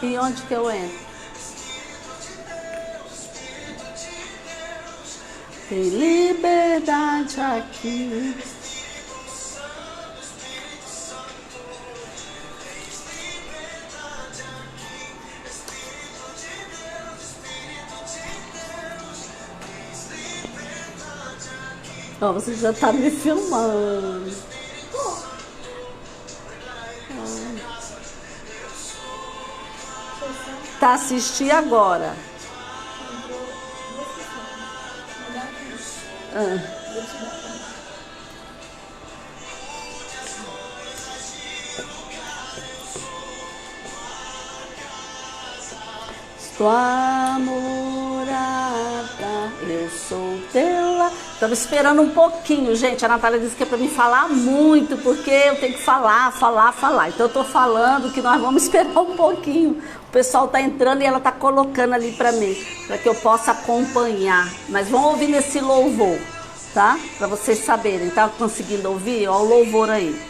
E onde que eu entro? Tem liberdade aqui. Ó, você já tá me filmando. Tá assistindo agora. Tua morada, eu sou teu lar. Estava esperando um pouquinho, gente. A Natália disse que é para me falar muito, porque eu tenho que falar. Então eu estou falando que nós vamos esperar um pouquinho. O pessoal está entrando e ela está colocando ali para mim, para que eu possa acompanhar. Mas vão ouvir nesse louvor, tá? Para vocês saberem. Tá conseguindo ouvir? Olha o louvor aí.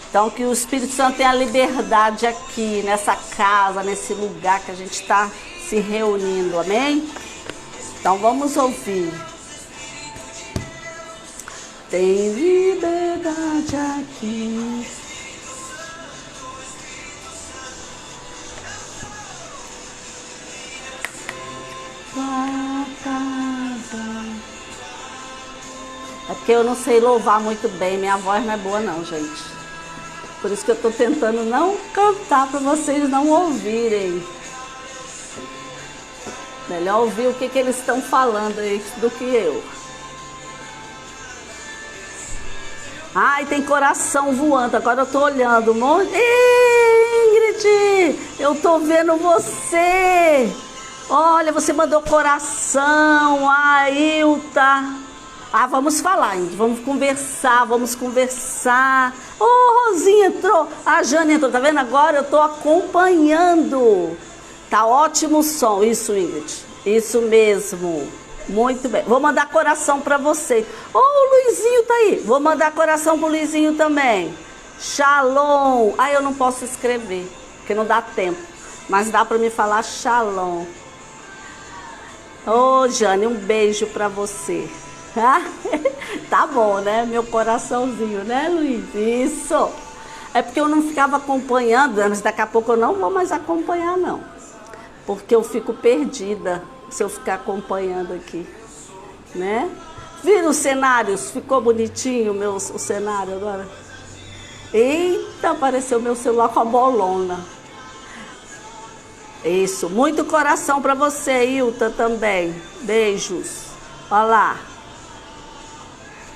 Então, que o Espírito Santo tenha liberdade aqui, nessa casa, nesse lugar que a gente está se reunindo, amém? Então, vamos ouvir. Tem liberdade aqui. Tua casa. É porque eu não sei louvar muito bem, minha voz não é boa não, gente. Por isso que eu estou tentando não cantar para vocês não ouvirem. Melhor ouvir o que eles estão falando aí do que eu. Ai, tem coração voando. Agora eu estou olhando um monte. Ei, Ingrid, eu estou vendo você. Olha, você mandou coração. Ailta. Ah, vamos falar, Ingrid. Vamos conversar. Oh, Rosinha entrou. A Jane entrou. Tá vendo agora? Eu estou acompanhando. Tá ótimo o som. Isso, Ingrid. Isso mesmo. Muito bem. Vou mandar coração para você. Oh, o Luizinho tá aí. Vou mandar coração pro Luizinho também. Shalom. Ah, eu não posso escrever, porque não dá tempo. Mas dá para me falar shalom. Ô, Jane, um beijo para você. Tá bom, né? Meu coraçãozinho, né, Luiz? Isso. É porque eu não ficava acompanhando, mas daqui a pouco eu não vou mais acompanhar, não. Porque eu fico perdida se eu ficar acompanhando aqui, né? Viram os cenários? Ficou bonitinho o cenário agora? Eita, apareceu meu celular com a bolona. Isso, muito coração para você, Ilta, também. Beijos. Olha lá.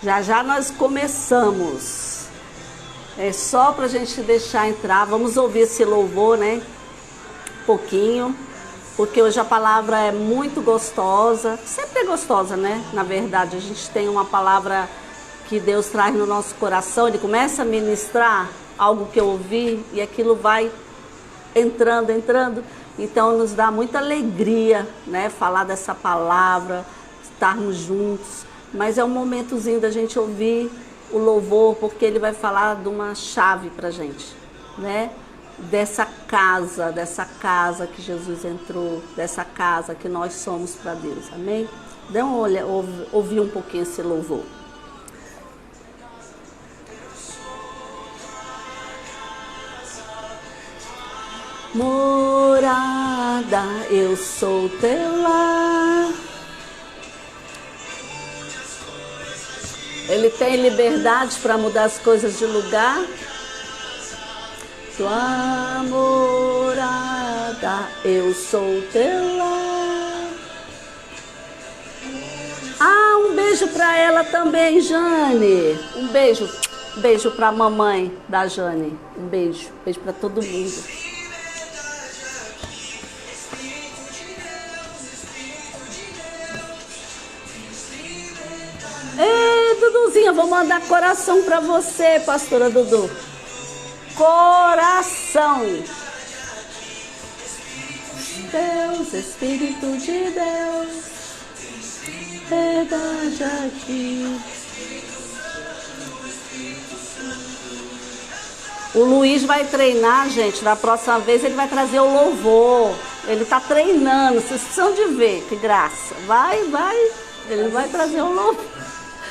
Já já nós começamos. É só para a gente deixar entrar. Vamos ouvir esse louvor, né? Um pouquinho. Porque hoje a palavra é muito gostosa. Sempre é gostosa, né? Na verdade, a gente tem uma palavra que Deus traz no nosso coração. Ele começa a ministrar algo que eu ouvi e aquilo vai entrando. Então nos dá muita alegria, né? Falar dessa palavra, estarmos juntos. Mas é um momentozinho da gente ouvir o louvor, porque ele vai falar de uma chave pra gente, né? Dessa casa que Jesus entrou, dessa casa que nós somos para Deus, amém? Dê uma olhada, ouvir um pouquinho esse louvor. Morada, eu sou teu lar. Ele tem liberdade para mudar as coisas de lugar. Tua morada, eu sou teu lar. Ah, um beijo para ela também, Jane. Um beijo para a mamãe da Jane. Um beijo para todo mundo. Ei, Duduzinha, vou mandar coração para você, pastora Dudu. Coração. Deus, Espírito de Deus, verdade aqui. O Luiz vai treinar, gente, da próxima vez ele vai trazer o louvor. Ele tá treinando, vocês precisam de ver, que graça. Vai, ele vai trazer o louvor.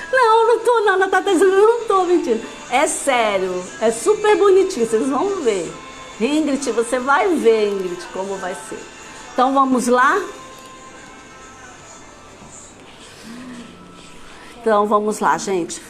Não tô não, a Tata dizendo, eu não tô mentindo. É sério, é super bonitinho, vocês vão ver. Ingrid, você vai ver, Ingrid, como vai ser. Então vamos lá? Então vamos lá, gente.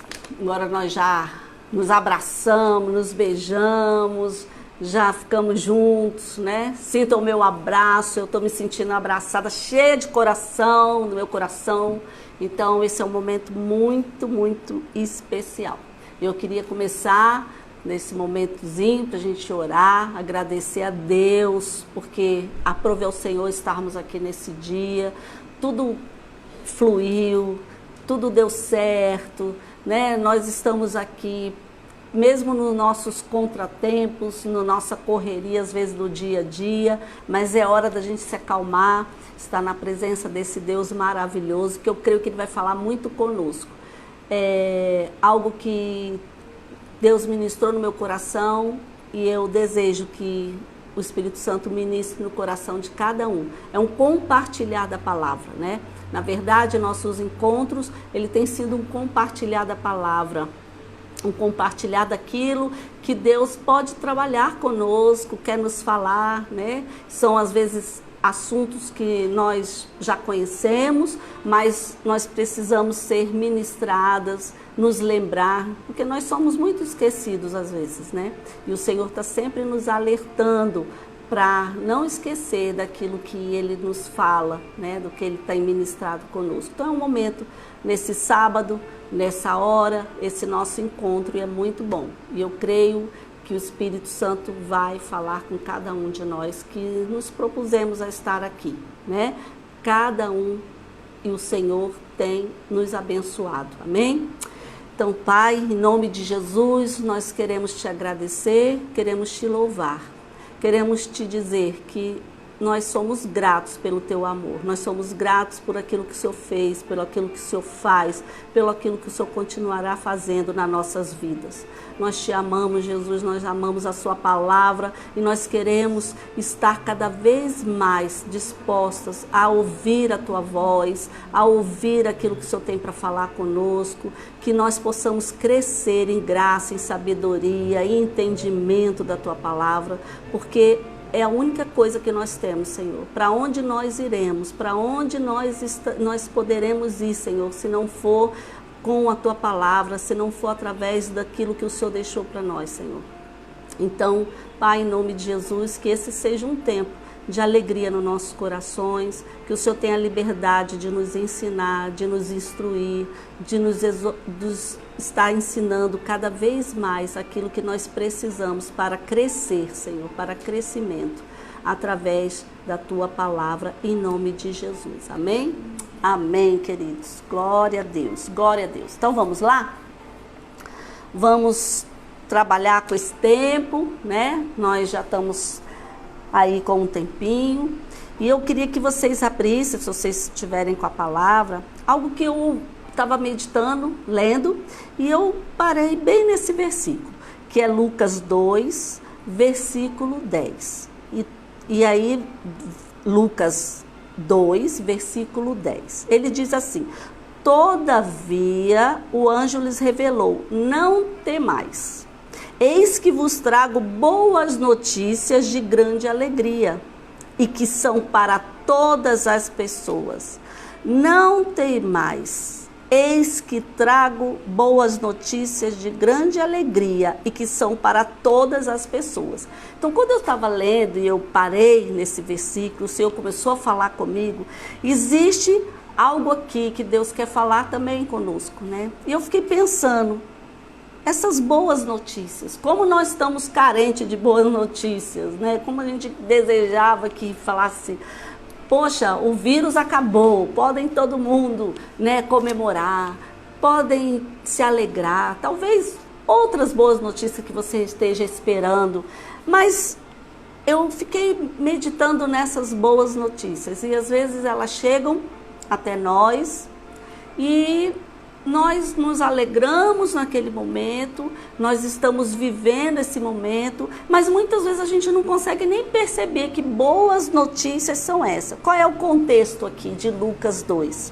Agora nós já nos abraçamos, nos beijamos, já ficamos juntos, né? Sintam o meu abraço, eu estou me sentindo abraçada, cheia de coração, no meu coração. Então esse é um momento muito, muito especial. Eu queria começar nesse momentozinho para a gente orar, agradecer a Deus, porque aprove ao Senhor estarmos aqui nesse dia, tudo fluiu, tudo deu certo, né? Nós estamos aqui, mesmo nos nossos contratempos, na nossa correria, às vezes do dia a dia, mas é hora da gente se acalmar, estar na presença desse Deus maravilhoso, que eu creio que Ele vai falar muito conosco. É algo que Deus ministrou no meu coração e eu desejo que o Espírito Santo ministre no coração de cada um. É um compartilhar da palavra, né? Na verdade, nossos encontros, ele tem sido um compartilhar da palavra, um compartilhar daquilo que Deus pode trabalhar conosco, quer nos falar, né? São às vezes assuntos que nós já conhecemos, mas nós precisamos ser ministradas, nos lembrar, porque nós somos muito esquecidos às vezes, né? E o Senhor está sempre nos alertando para não esquecer daquilo que Ele nos fala, né? Do que Ele tem ministrado conosco. Então é um momento, nesse sábado, nessa hora, esse nosso encontro, e é muito bom. E eu creio que o Espírito Santo vai falar com cada um de nós que nos propusemos a estar aqui, né? Cada um, e o Senhor tem nos abençoado, amém? Então, Pai, em nome de Jesus, nós queremos Te agradecer, queremos Te louvar, queremos Te dizer que nós somos gratos pelo Teu amor, nós somos gratos por aquilo que o Senhor fez, pelo aquilo que o Senhor faz, pelo aquilo que o Senhor continuará fazendo nas nossas vidas. Nós Te amamos, Jesus, nós amamos a Sua palavra e nós queremos estar cada vez mais dispostas a ouvir a Tua voz, a ouvir aquilo que o Senhor tem para falar conosco, que nós possamos crescer em graça, em sabedoria, em entendimento da Tua palavra, porque é a única coisa que nós temos, Senhor. Para onde nós iremos? Para onde nós poderemos ir, Senhor, se não for com a Tua palavra, se não for através daquilo que o Senhor deixou para nós, Senhor. Então, Pai, em nome de Jesus, que esse seja um tempo de alegria nos nossos corações, que o Senhor tenha liberdade de nos ensinar, de nos instruir, de nos estar ensinando cada vez mais aquilo que nós precisamos para crescer, Senhor, para crescimento, através da Tua palavra, em nome de Jesus. Amém? Amém, queridos. Glória a Deus, glória a Deus. Então vamos lá? Vamos trabalhar com esse tempo, né? Nós já estamos aí com um tempinho. E eu queria que vocês abrissem, se vocês estiverem com a palavra, algo que eu estava meditando, lendo, e eu parei bem nesse versículo, que é Lucas 2, versículo 10. E aí, Lucas 2, versículo 10. Ele diz assim: todavia o anjo lhes revelou, não temais. Eis que vos trago boas notícias de grande alegria, e que são para todas as pessoas. Não temais. Eis que trago boas notícias de grande alegria e que são para todas as pessoas. Então, quando eu estava lendo e eu parei nesse versículo, o Senhor começou a falar comigo, existe algo aqui que Deus quer falar também conosco, né? E eu fiquei pensando, essas boas notícias, como nós estamos carentes de boas notícias, né? Como a gente desejava que falasse, poxa, o vírus acabou, podem todo mundo, né, comemorar, podem se alegrar, talvez outras boas notícias que você esteja esperando, mas eu fiquei meditando nessas boas notícias e às vezes elas chegam até nós e nós nos alegramos naquele momento, nós estamos vivendo esse momento, mas muitas vezes a gente não consegue nem perceber que boas notícias são essas. Qual é o contexto aqui de Lucas 2?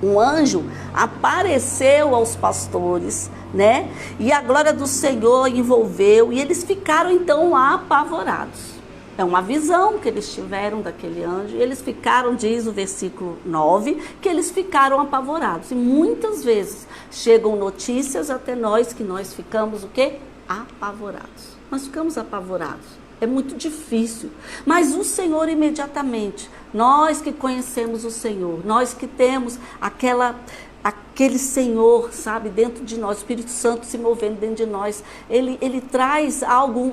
Um anjo apareceu aos pastores, né? E a glória do Senhor envolveu e eles ficaram então apavorados. É uma visão que eles tiveram daquele anjo e eles ficaram, diz o versículo 9, que eles ficaram apavorados. E muitas vezes chegam notícias até nós que nós ficamos o quê? Apavorados. Nós ficamos apavorados. É muito difícil. Mas o Senhor imediatamente, nós que conhecemos o Senhor, nós que temos aquele Senhor, sabe, dentro de nós, o Espírito Santo se movendo dentro de nós, ele traz algo,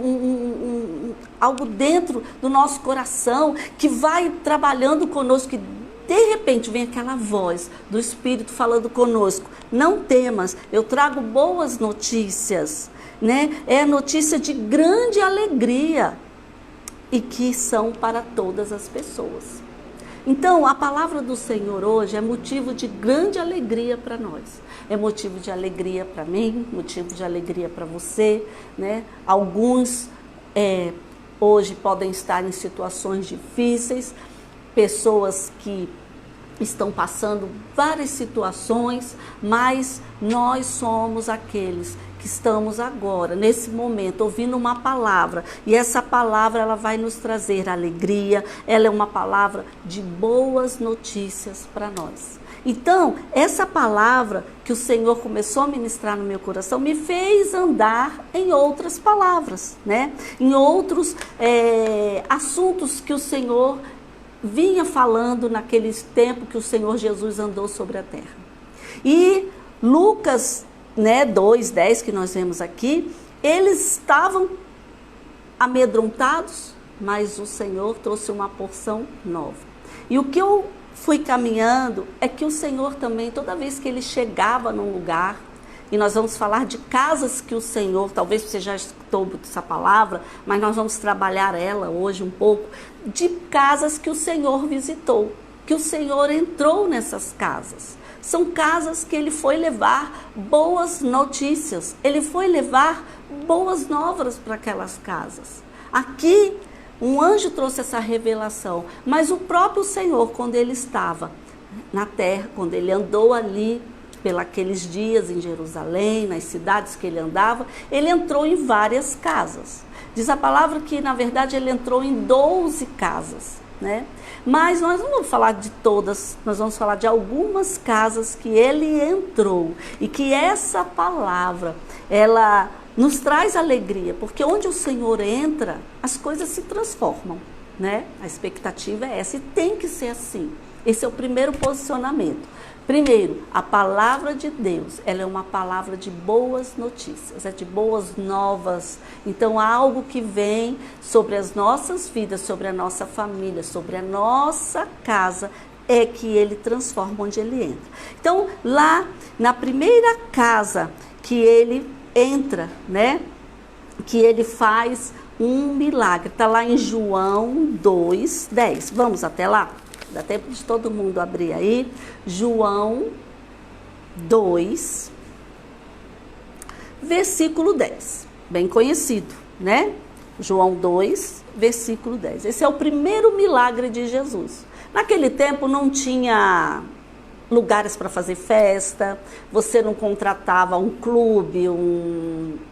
algo dentro do nosso coração que vai trabalhando conosco, que de repente vem aquela voz do Espírito falando conosco: não temas, eu trago boas notícias, né? É notícia de grande alegria e que são para todas as pessoas. Então, a palavra do Senhor hoje é motivo de grande alegria para nós. É motivo de alegria para mim, motivo de alegria para você, né? Alguns hoje podem estar em situações difíceis, pessoas que estão passando várias situações, mas nós somos aqueles que estamos agora, nesse momento, ouvindo uma palavra, e essa palavra ela vai nos trazer alegria, ela é uma palavra de boas notícias para nós. Então, essa palavra que o Senhor começou a ministrar no meu coração me fez andar em outras palavras, né? Em outros assuntos que o Senhor vinha falando naquele tempo que o Senhor Jesus andou sobre a terra. E Lucas 2:10, que nós vemos aqui, eles estavam amedrontados, mas o Senhor trouxe uma porção nova. E o que eu fui caminhando é que o Senhor também, toda vez que ele chegava num lugar, e nós vamos falar de casas que o Senhor, talvez você já escutou essa palavra, mas nós vamos trabalhar ela hoje um pouco, de casas que o Senhor visitou, que o Senhor entrou nessas casas. São casas que ele foi levar boas notícias, ele foi levar boas novas para aquelas casas. Aqui, um anjo trouxe essa revelação, mas o próprio Senhor, quando ele estava na terra, quando ele andou ali, pelos dias em Jerusalém, nas cidades que ele andava, ele entrou em várias casas. Diz a palavra que, na verdade, ele entrou em 12 casas, né? Mas nós não vamos falar de todas, nós vamos falar de algumas casas que ele entrou. E que essa palavra, ela nos traz alegria, porque onde o Senhor entra, as coisas se transformam, né? A expectativa é essa, e tem que ser assim. Esse é o primeiro posicionamento. Primeiro, a palavra de Deus, ela é uma palavra de boas notícias, é de boas novas. Então, algo que vem sobre as nossas vidas, sobre a nossa família, sobre a nossa casa, é que ele transforma onde ele entra. Então, lá na primeira casa que ele entra, né, que ele faz um milagre, está lá em João 2:10. Vamos até lá? Dá tempo de todo mundo abrir aí. João 2, versículo 10. Bem conhecido, né? João 2, versículo 10. Esse é o primeiro milagre de Jesus. Naquele tempo não tinha lugares para fazer festa, você não contratava um clube,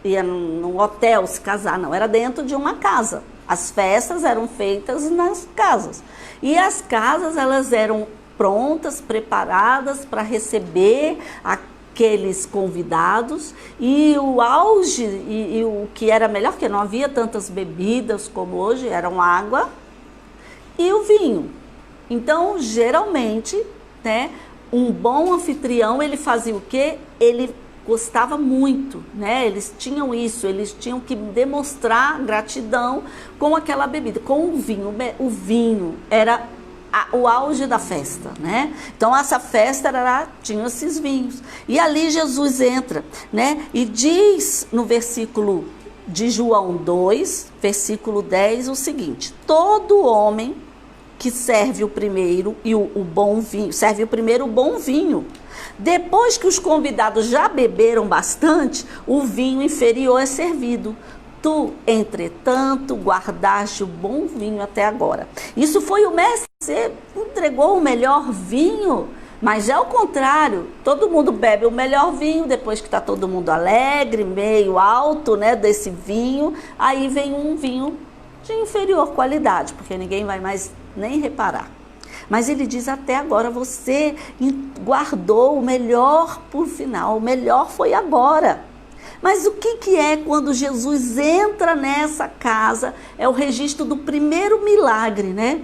ia num hotel se casar, não. Era dentro de uma casa. As festas eram feitas nas casas. E as casas, elas eram prontas, preparadas para receber aqueles convidados. E o auge, e o que era melhor, porque não havia tantas bebidas como hoje, eram água e o vinho. Então, geralmente, né, um bom anfitrião, ele fazia o quê? Ele gostava muito, né? Eles tinham isso, eles tinham que demonstrar gratidão com aquela bebida, com o vinho. O vinho era o auge da festa, né? Então essa festa tinha esses vinhos. E ali Jesus entra, né? E diz no versículo de João 2, versículo 10, o seguinte: todo homem que serve o primeiro e o bom vinho, serve o primeiro o bom vinho, Depois que os convidados já beberam bastante, o vinho inferior é servido. Tu, entretanto, guardaste o bom vinho até agora. Isso foi o mestre, você entregou o melhor vinho, mas é o contrário. Todo mundo bebe o melhor vinho, depois que está todo mundo alegre, meio alto, né, desse vinho, aí vem um vinho de inferior qualidade, porque ninguém vai mais nem reparar. Mas ele diz, até agora você guardou o melhor por final, o melhor foi agora. Mas o que é quando Jesus entra nessa casa? É o registro do primeiro milagre, né?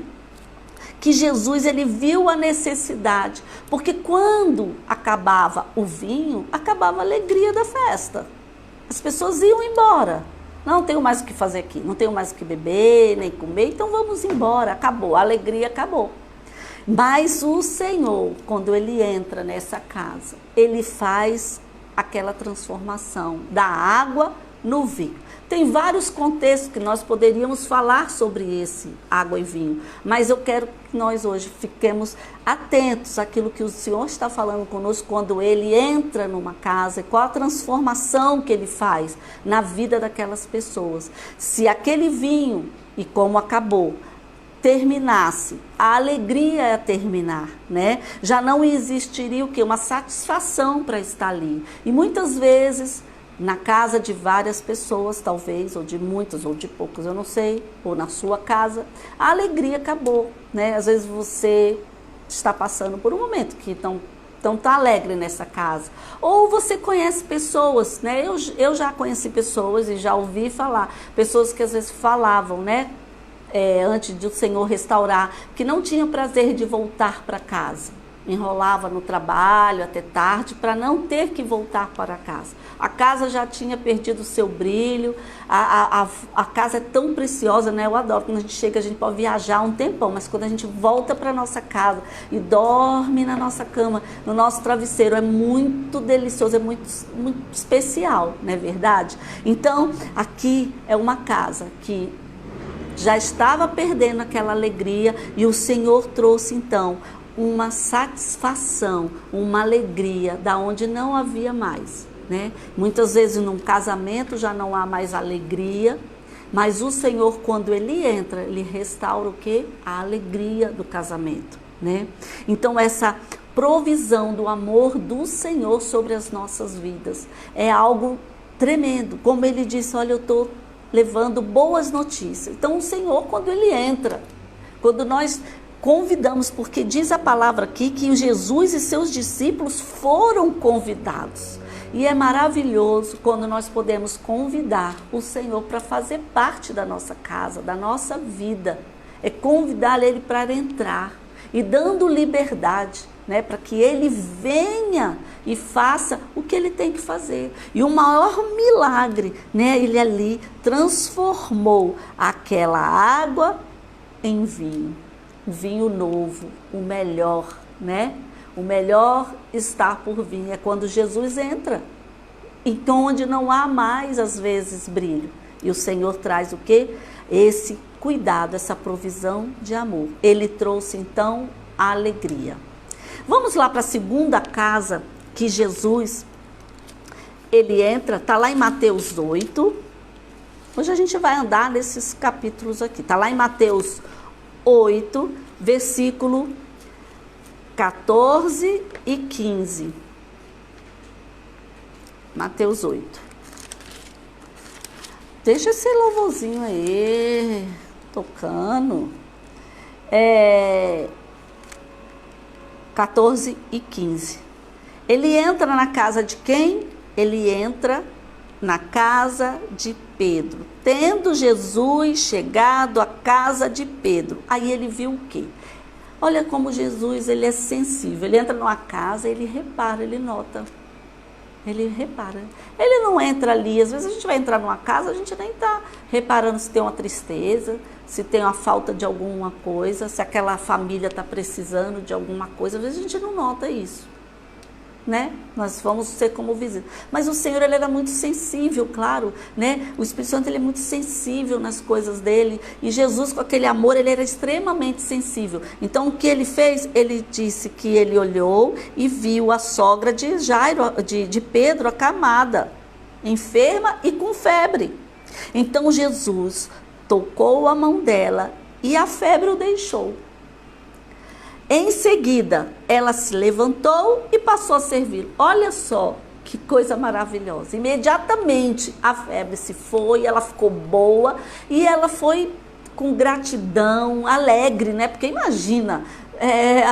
Que Jesus, ele viu a necessidade. Porque quando acabava o vinho, acabava a alegria da festa. As pessoas iam embora. Não tenho mais o que fazer aqui, não tenho mais o que beber, nem comer, então vamos embora. Acabou, a alegria acabou. Mas o Senhor, quando ele entra nessa casa, ele faz aquela transformação da água no vinho. Tem vários contextos que nós poderíamos falar sobre esse água e vinho, mas eu quero que nós hoje fiquemos atentos àquilo que o Senhor está falando conosco quando ele entra numa casa e qual a transformação que ele faz na vida daquelas pessoas. Se aquele vinho, e como acabou, terminasse, a alegria ia terminar, né? Já não existiria o quê? Uma satisfação para estar ali. E muitas vezes, na casa de várias pessoas, talvez, ou de muitas, ou de poucos, eu não sei, ou na sua casa, a alegria acabou, né? Às vezes você está passando por um momento que não tá alegre nessa casa. Ou você conhece pessoas, né? Eu já conheci pessoas e já ouvi falar, pessoas que às vezes falavam, né? Antes de o Senhor restaurar, que não tinha prazer de voltar para casa. Enrolava no trabalho até tarde para não ter que voltar para casa. A casa já tinha perdido o seu brilho, a casa é tão preciosa, né? Eu adoro, quando a gente chega, a gente pode viajar um tempão, mas quando a gente volta para nossa casa e dorme na nossa cama, no nosso travesseiro, é muito delicioso, é muito, muito especial, não é verdade? Então, aqui é uma casa que já estava perdendo aquela alegria e o Senhor trouxe então uma satisfação, uma alegria da onde não havia mais, né? Muitas vezes num casamento já não há mais alegria, mas o Senhor, quando ele entra, ele restaura o quê? A alegria do casamento, né? Então essa provisão do amor do Senhor sobre as nossas vidas é algo tremendo. Como ele disse, olha, eu estou levando boas notícias. Então o Senhor, quando ele entra, quando nós convidamos, porque diz a palavra aqui que Jesus e seus discípulos foram convidados. E é maravilhoso quando nós podemos convidar o Senhor para fazer parte da nossa casa, da nossa vida. É convidar ele para entrar e dando liberdade, né, para que ele venha e faça o que ele tem que fazer. E o maior milagre, né, ele ali transformou aquela água em vinho. O vinho novo, o melhor, né? O melhor está por vir. É quando Jesus entra, então onde não há mais, às vezes, brilho. E o Senhor traz o quê? Esse cuidado, essa provisão de amor. Ele trouxe, então, a alegria. Vamos lá para a segunda casa que Jesus, ele entra, está lá em Mateus 8. Hoje a gente vai andar nesses capítulos aqui. Está lá em Mateus 8, versículo 14 e 15. Mateus 8. Deixa esse louvorzinho aí, tocando. 14 e 15. Ele entra na casa de quem? Ele entra na casa de Pedro. Tendo Jesus chegado à casa de Pedro, aí ele viu o quê? Olha como Jesus, ele é sensível. Ele entra numa casa, ele repara, ele nota. Ele repara. Ele não entra ali, às vezes a gente vai entrar numa casa, a gente nem está reparando se tem uma tristeza, se tem uma falta de alguma coisa, se aquela família está precisando de alguma coisa, às vezes a gente não nota isso. né? Nós vamos ser como visitas. Mas o Senhor, ele era muito sensível, claro, né? O Espírito Santo, ele é muito sensível nas coisas dele. E Jesus, com aquele amor, ele era extremamente sensível. Então, o que ele fez? Ele disse que ele olhou e viu a sogra de Jairo, de Pedro, acamada, enferma e com febre. Então, Jesus tocou a mão dela e a febre o deixou. Em seguida, ela se levantou e passou a servir. Olha só que coisa maravilhosa. Imediatamente a febre se foi, ela ficou boa e ela foi com gratidão, alegre, né? Porque imagina,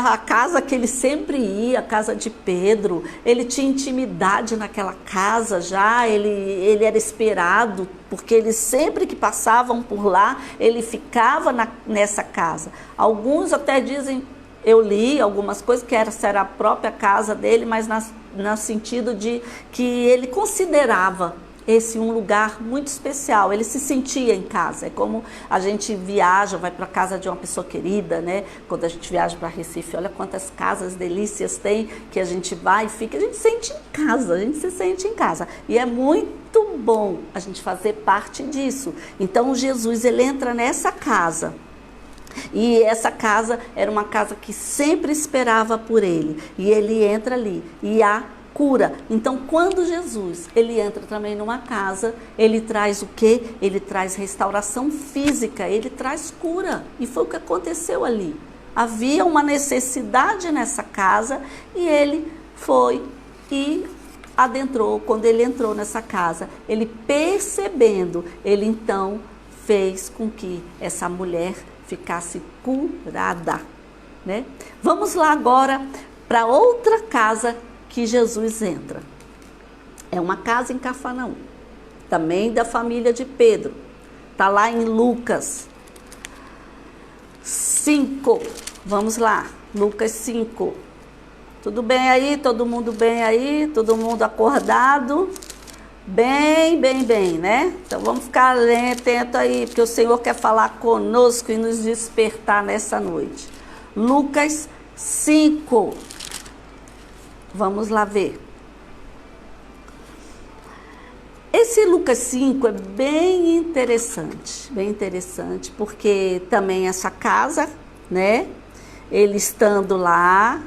a casa que ele sempre ia, a casa de Pedro, ele tinha intimidade naquela casa já, ele era esperado, porque eles sempre que passavam por lá, ele ficava nessa casa. Alguns até dizem, eu li algumas coisas que essa era a própria casa dele, mas no sentido de que ele considerava esse um lugar muito especial, ele se sentia em casa. É como a gente viaja, vai para a casa de uma pessoa querida, né? Quando a gente viaja para Recife, olha quantas casas delícias tem, que a gente vai e fica, a gente sente em casa, a gente se sente em casa. E é muito bom a gente fazer parte disso. Então Jesus, ele entra nessa casa. E essa casa era uma casa que sempre esperava por ele. E ele entra ali e há cura. Então, quando Jesus, ele entra também numa casa, ele traz o quê? Ele traz restauração física, ele traz cura. E foi o que aconteceu ali. Havia uma necessidade nessa casa e ele foi e adentrou. Quando ele entrou nessa casa, ele percebendo, ele então fez com que essa mulher ficasse curada, né? Vamos lá agora para outra casa que Jesus entra. É uma casa em Cafarnaum, também da família de Pedro. Está lá em Lucas 5. Vamos lá, Lucas 5. Tudo bem aí? Todo mundo bem aí? Todo mundo acordado? Bem, né? Então vamos ficar atento aí, porque o Senhor quer falar conosco e nos despertar nessa noite. Lucas 5. Vamos lá ver. Esse Lucas 5 é bem interessante, porque também essa casa, né? Ele estando lá,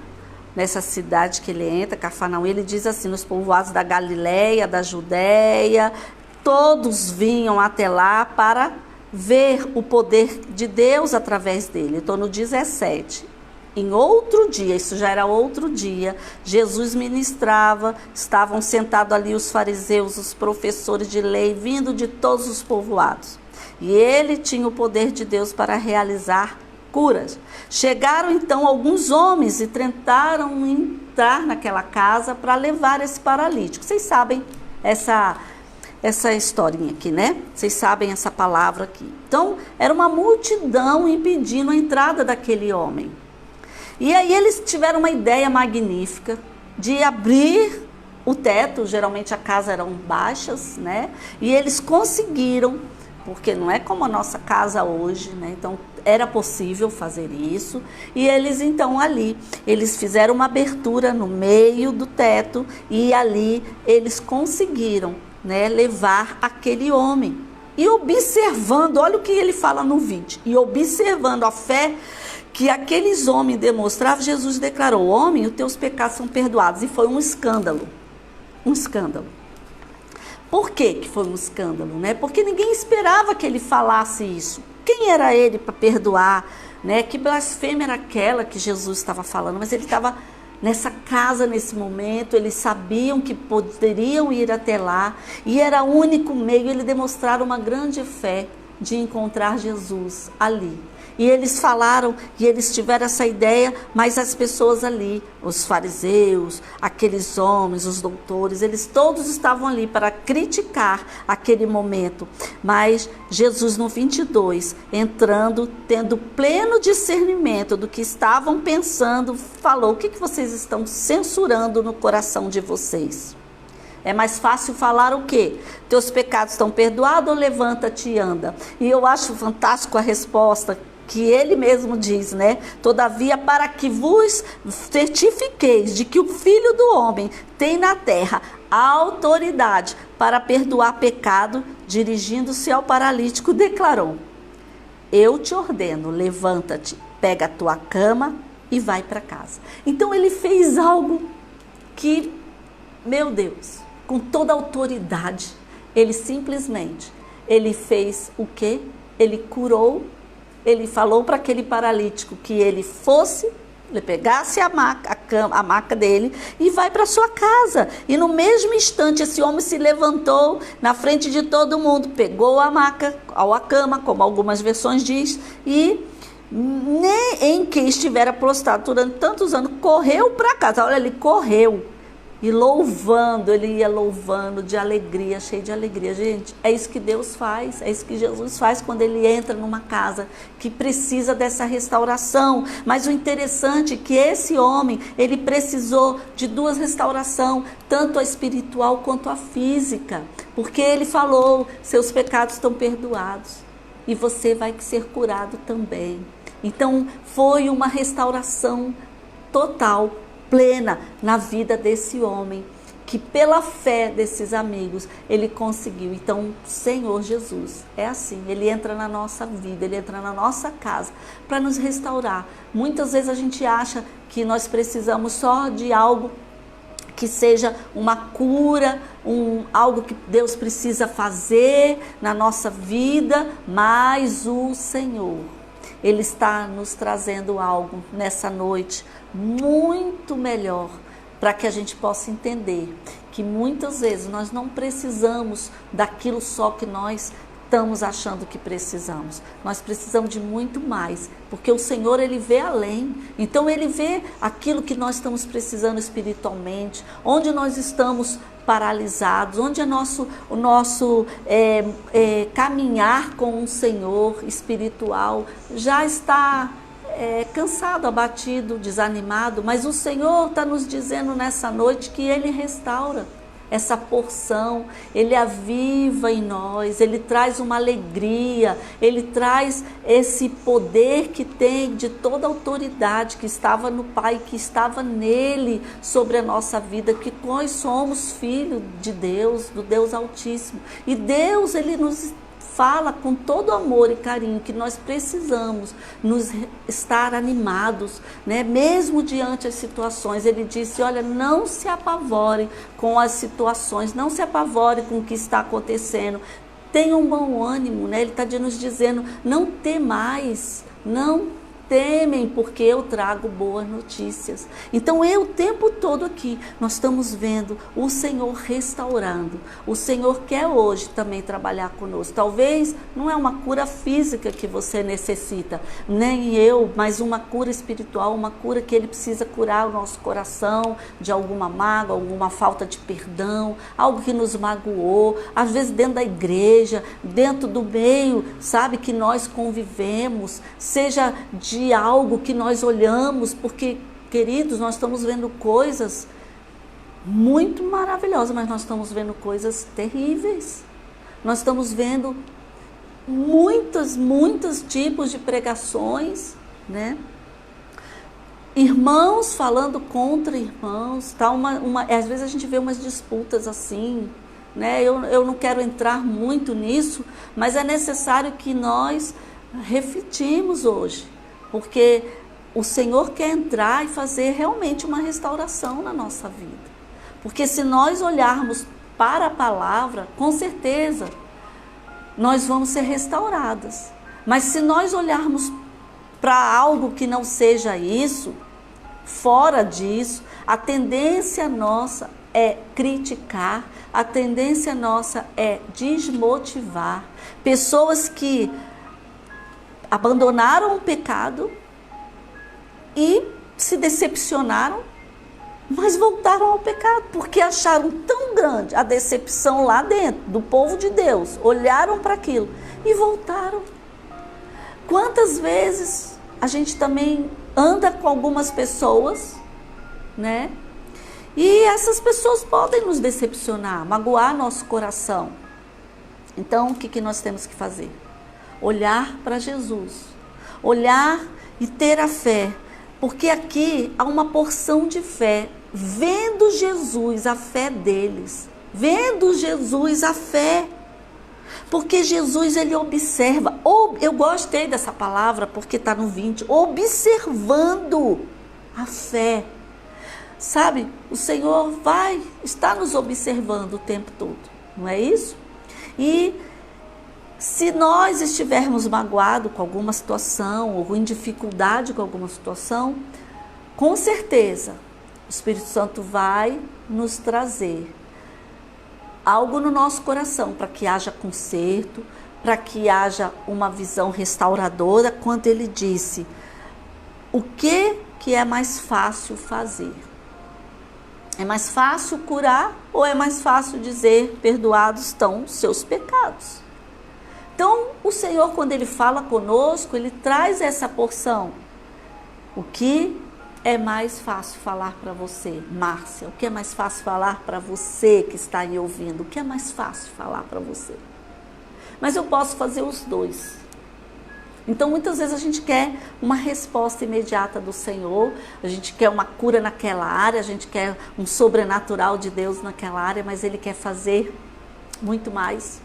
nessa cidade que ele entra, Cafarnaum, ele diz assim, nos povoados da Galileia, da Judéia, todos vinham até lá para ver o poder de Deus através dele. Estou no 17. Em outro dia, isso já era outro dia, Jesus ministrava, estavam sentados ali os fariseus, os professores de lei, vindo de todos os povoados. E ele tinha o poder de Deus para realizar curas. Chegaram então alguns homens e tentaram entrar naquela casa para levar esse paralítico. Vocês sabem essa historinha aqui, né? Vocês sabem essa palavra aqui. Então, era uma multidão impedindo a entrada daquele homem. E aí eles tiveram uma ideia magnífica de abrir o teto, geralmente a casa eram baixas, né? E eles conseguiram, porque não é como a nossa casa hoje, né? Então era possível fazer isso. E eles então ali, eles fizeram uma abertura no meio do teto e ali eles conseguiram, né, levar aquele homem. E observando, olha o que ele fala no 20, e observando a fé que aqueles homens demonstravam, Jesus declarou: homem, os teus pecados são perdoados. E foi um escândalo. Um escândalo. Por que foi um escândalo, né? Porque ninguém esperava que ele falasse isso. Quem era ele para perdoar, né? Que blasfêmia era aquela que Jesus estava falando? Mas ele estava nessa casa nesse momento, eles sabiam que poderiam ir até lá, e era o único meio, eles demonstraram uma grande fé de encontrar Jesus ali. E eles falaram, e eles tiveram essa ideia, mas as pessoas ali, os fariseus, aqueles homens, os doutores, eles todos estavam ali para criticar aquele momento. Mas Jesus no 22, entrando, tendo pleno discernimento do que estavam pensando, falou: o que vocês estão censurando no coração de vocês? É mais fácil falar o quê? Teus pecados estão perdoados ou levanta-te e anda? E eu acho fantástico a resposta que ele mesmo diz, né? Todavia, para que vos certifiqueis de que o Filho do Homem tem na terra a autoridade para perdoar pecado, dirigindo-se ao paralítico, declarou: eu te ordeno, levanta-te, pega a tua cama e vai para casa. Então ele fez algo que, meu Deus, com toda a autoridade, ele simplesmente, ele fez o quê? Ele curou, ele falou para aquele paralítico que ele fosse, ele pegasse a maca dele e vai para sua casa. E no mesmo instante esse homem se levantou na frente de todo mundo, pegou a maca, ou a cama, como algumas versões diz, e nem em que estivera prostrado durante tantos anos, correu para casa. Olha, ele correu e louvando, ele ia louvando de alegria, cheio de alegria. Gente, é isso que Deus faz, é isso que Jesus faz quando ele entra numa casa que precisa dessa restauração. Mas o interessante é que esse homem, ele precisou de duas restaurações, tanto a espiritual quanto a física, porque ele falou: seus pecados estão perdoados e você vai ser curado também. Então foi uma restauração total, plena na vida desse homem, que pela fé desses amigos ele conseguiu. Então, Senhor Jesus é assim, ele entra na nossa vida, ele entra na nossa casa para nos restaurar. Muitas vezes a gente acha que nós precisamos só de algo que seja uma cura, algo que Deus precisa fazer na nossa vida, mas o Senhor, ele está nos trazendo algo nessa noite muito melhor, para que a gente possa entender que muitas vezes nós não precisamos daquilo só que nós estamos achando que precisamos. Nós precisamos de muito mais, porque o Senhor, ele vê além. Então ele vê aquilo que nós estamos precisando espiritualmente, onde nós estamos paralisados, onde é o nosso caminhar com o Senhor espiritual já está cansado, abatido, desanimado, mas o Senhor está nos dizendo nessa noite que ele restaura essa porção, ele aviva em nós, ele traz uma alegria, ele traz esse poder que tem de toda a autoridade que estava no Pai, que estava nele sobre a nossa vida, que nós somos filhos de Deus, do Deus Altíssimo. E Deus, ele nos fala com todo amor e carinho que nós precisamos nos estar animados, né? Mesmo diante das situações. Ele disse: olha, não se apavore com as situações, não se apavore com o que está acontecendo, tenha um bom ânimo, né? Ele está nos dizendo: não temais, não temem, porque eu trago boas notícias. Então o tempo todo aqui nós estamos vendo o Senhor restaurando. O Senhor quer hoje também trabalhar conosco. Talvez não é uma cura física que você necessita, nem eu, mas uma cura espiritual, uma cura que ele precisa curar o nosso coração de alguma mágoa, alguma falta de perdão, algo que nos magoou, às vezes dentro da igreja, dentro do meio, sabe, que nós convivemos, seja de algo que nós olhamos, porque, queridos, nós estamos vendo coisas muito maravilhosas, mas nós estamos vendo coisas terríveis. Nós estamos vendo muitos tipos de pregações, né? Irmãos falando contra irmãos, tá? Às vezes a gente vê umas disputas assim, né? Eu não quero entrar muito nisso, mas é necessário que nós refletimos hoje, porque o Senhor quer entrar e fazer realmente uma restauração na nossa vida. Porque se nós olharmos para a palavra, com certeza nós vamos ser restauradas. Mas se nós olharmos para algo que não seja isso, fora disso, a tendência nossa é criticar, a tendência nossa é desmotivar. Pessoas que abandonaram o pecado e se decepcionaram, mas voltaram ao pecado, porque acharam tão grande a decepção lá dentro do povo de Deus, olharam para aquilo e voltaram. Quantas vezes a gente também anda com algumas pessoas, né? E essas pessoas podem nos decepcionar, magoar nosso coração. Então, o que nós temos que fazer? Olhar para Jesus, olhar e ter a fé, porque aqui há uma porção de fé, vendo Jesus, a fé deles, vendo Jesus, a fé, porque Jesus, ele observa, eu gostei dessa palavra, porque está no 20, observando a fé, sabe, o Senhor está nos observando o tempo todo, não é isso? E se nós estivermos magoados com alguma situação, ou em dificuldade com alguma situação, com certeza o Espírito Santo vai nos trazer algo no nosso coração para que haja conserto, para que haja uma visão restauradora, quando ele disse: o que é mais fácil fazer? É mais fácil curar ou é mais fácil dizer: perdoados estão os seus pecados? Então, o Senhor, quando ele fala conosco, ele traz essa porção. O que é mais fácil falar para você, Márcia? O que é mais fácil falar para você que está aí ouvindo? O que é mais fácil falar para você? Mas eu posso fazer os dois. Então, muitas vezes a gente quer uma resposta imediata do Senhor, a gente quer uma cura naquela área, a gente quer um sobrenatural de Deus naquela área, mas Ele quer fazer muito mais,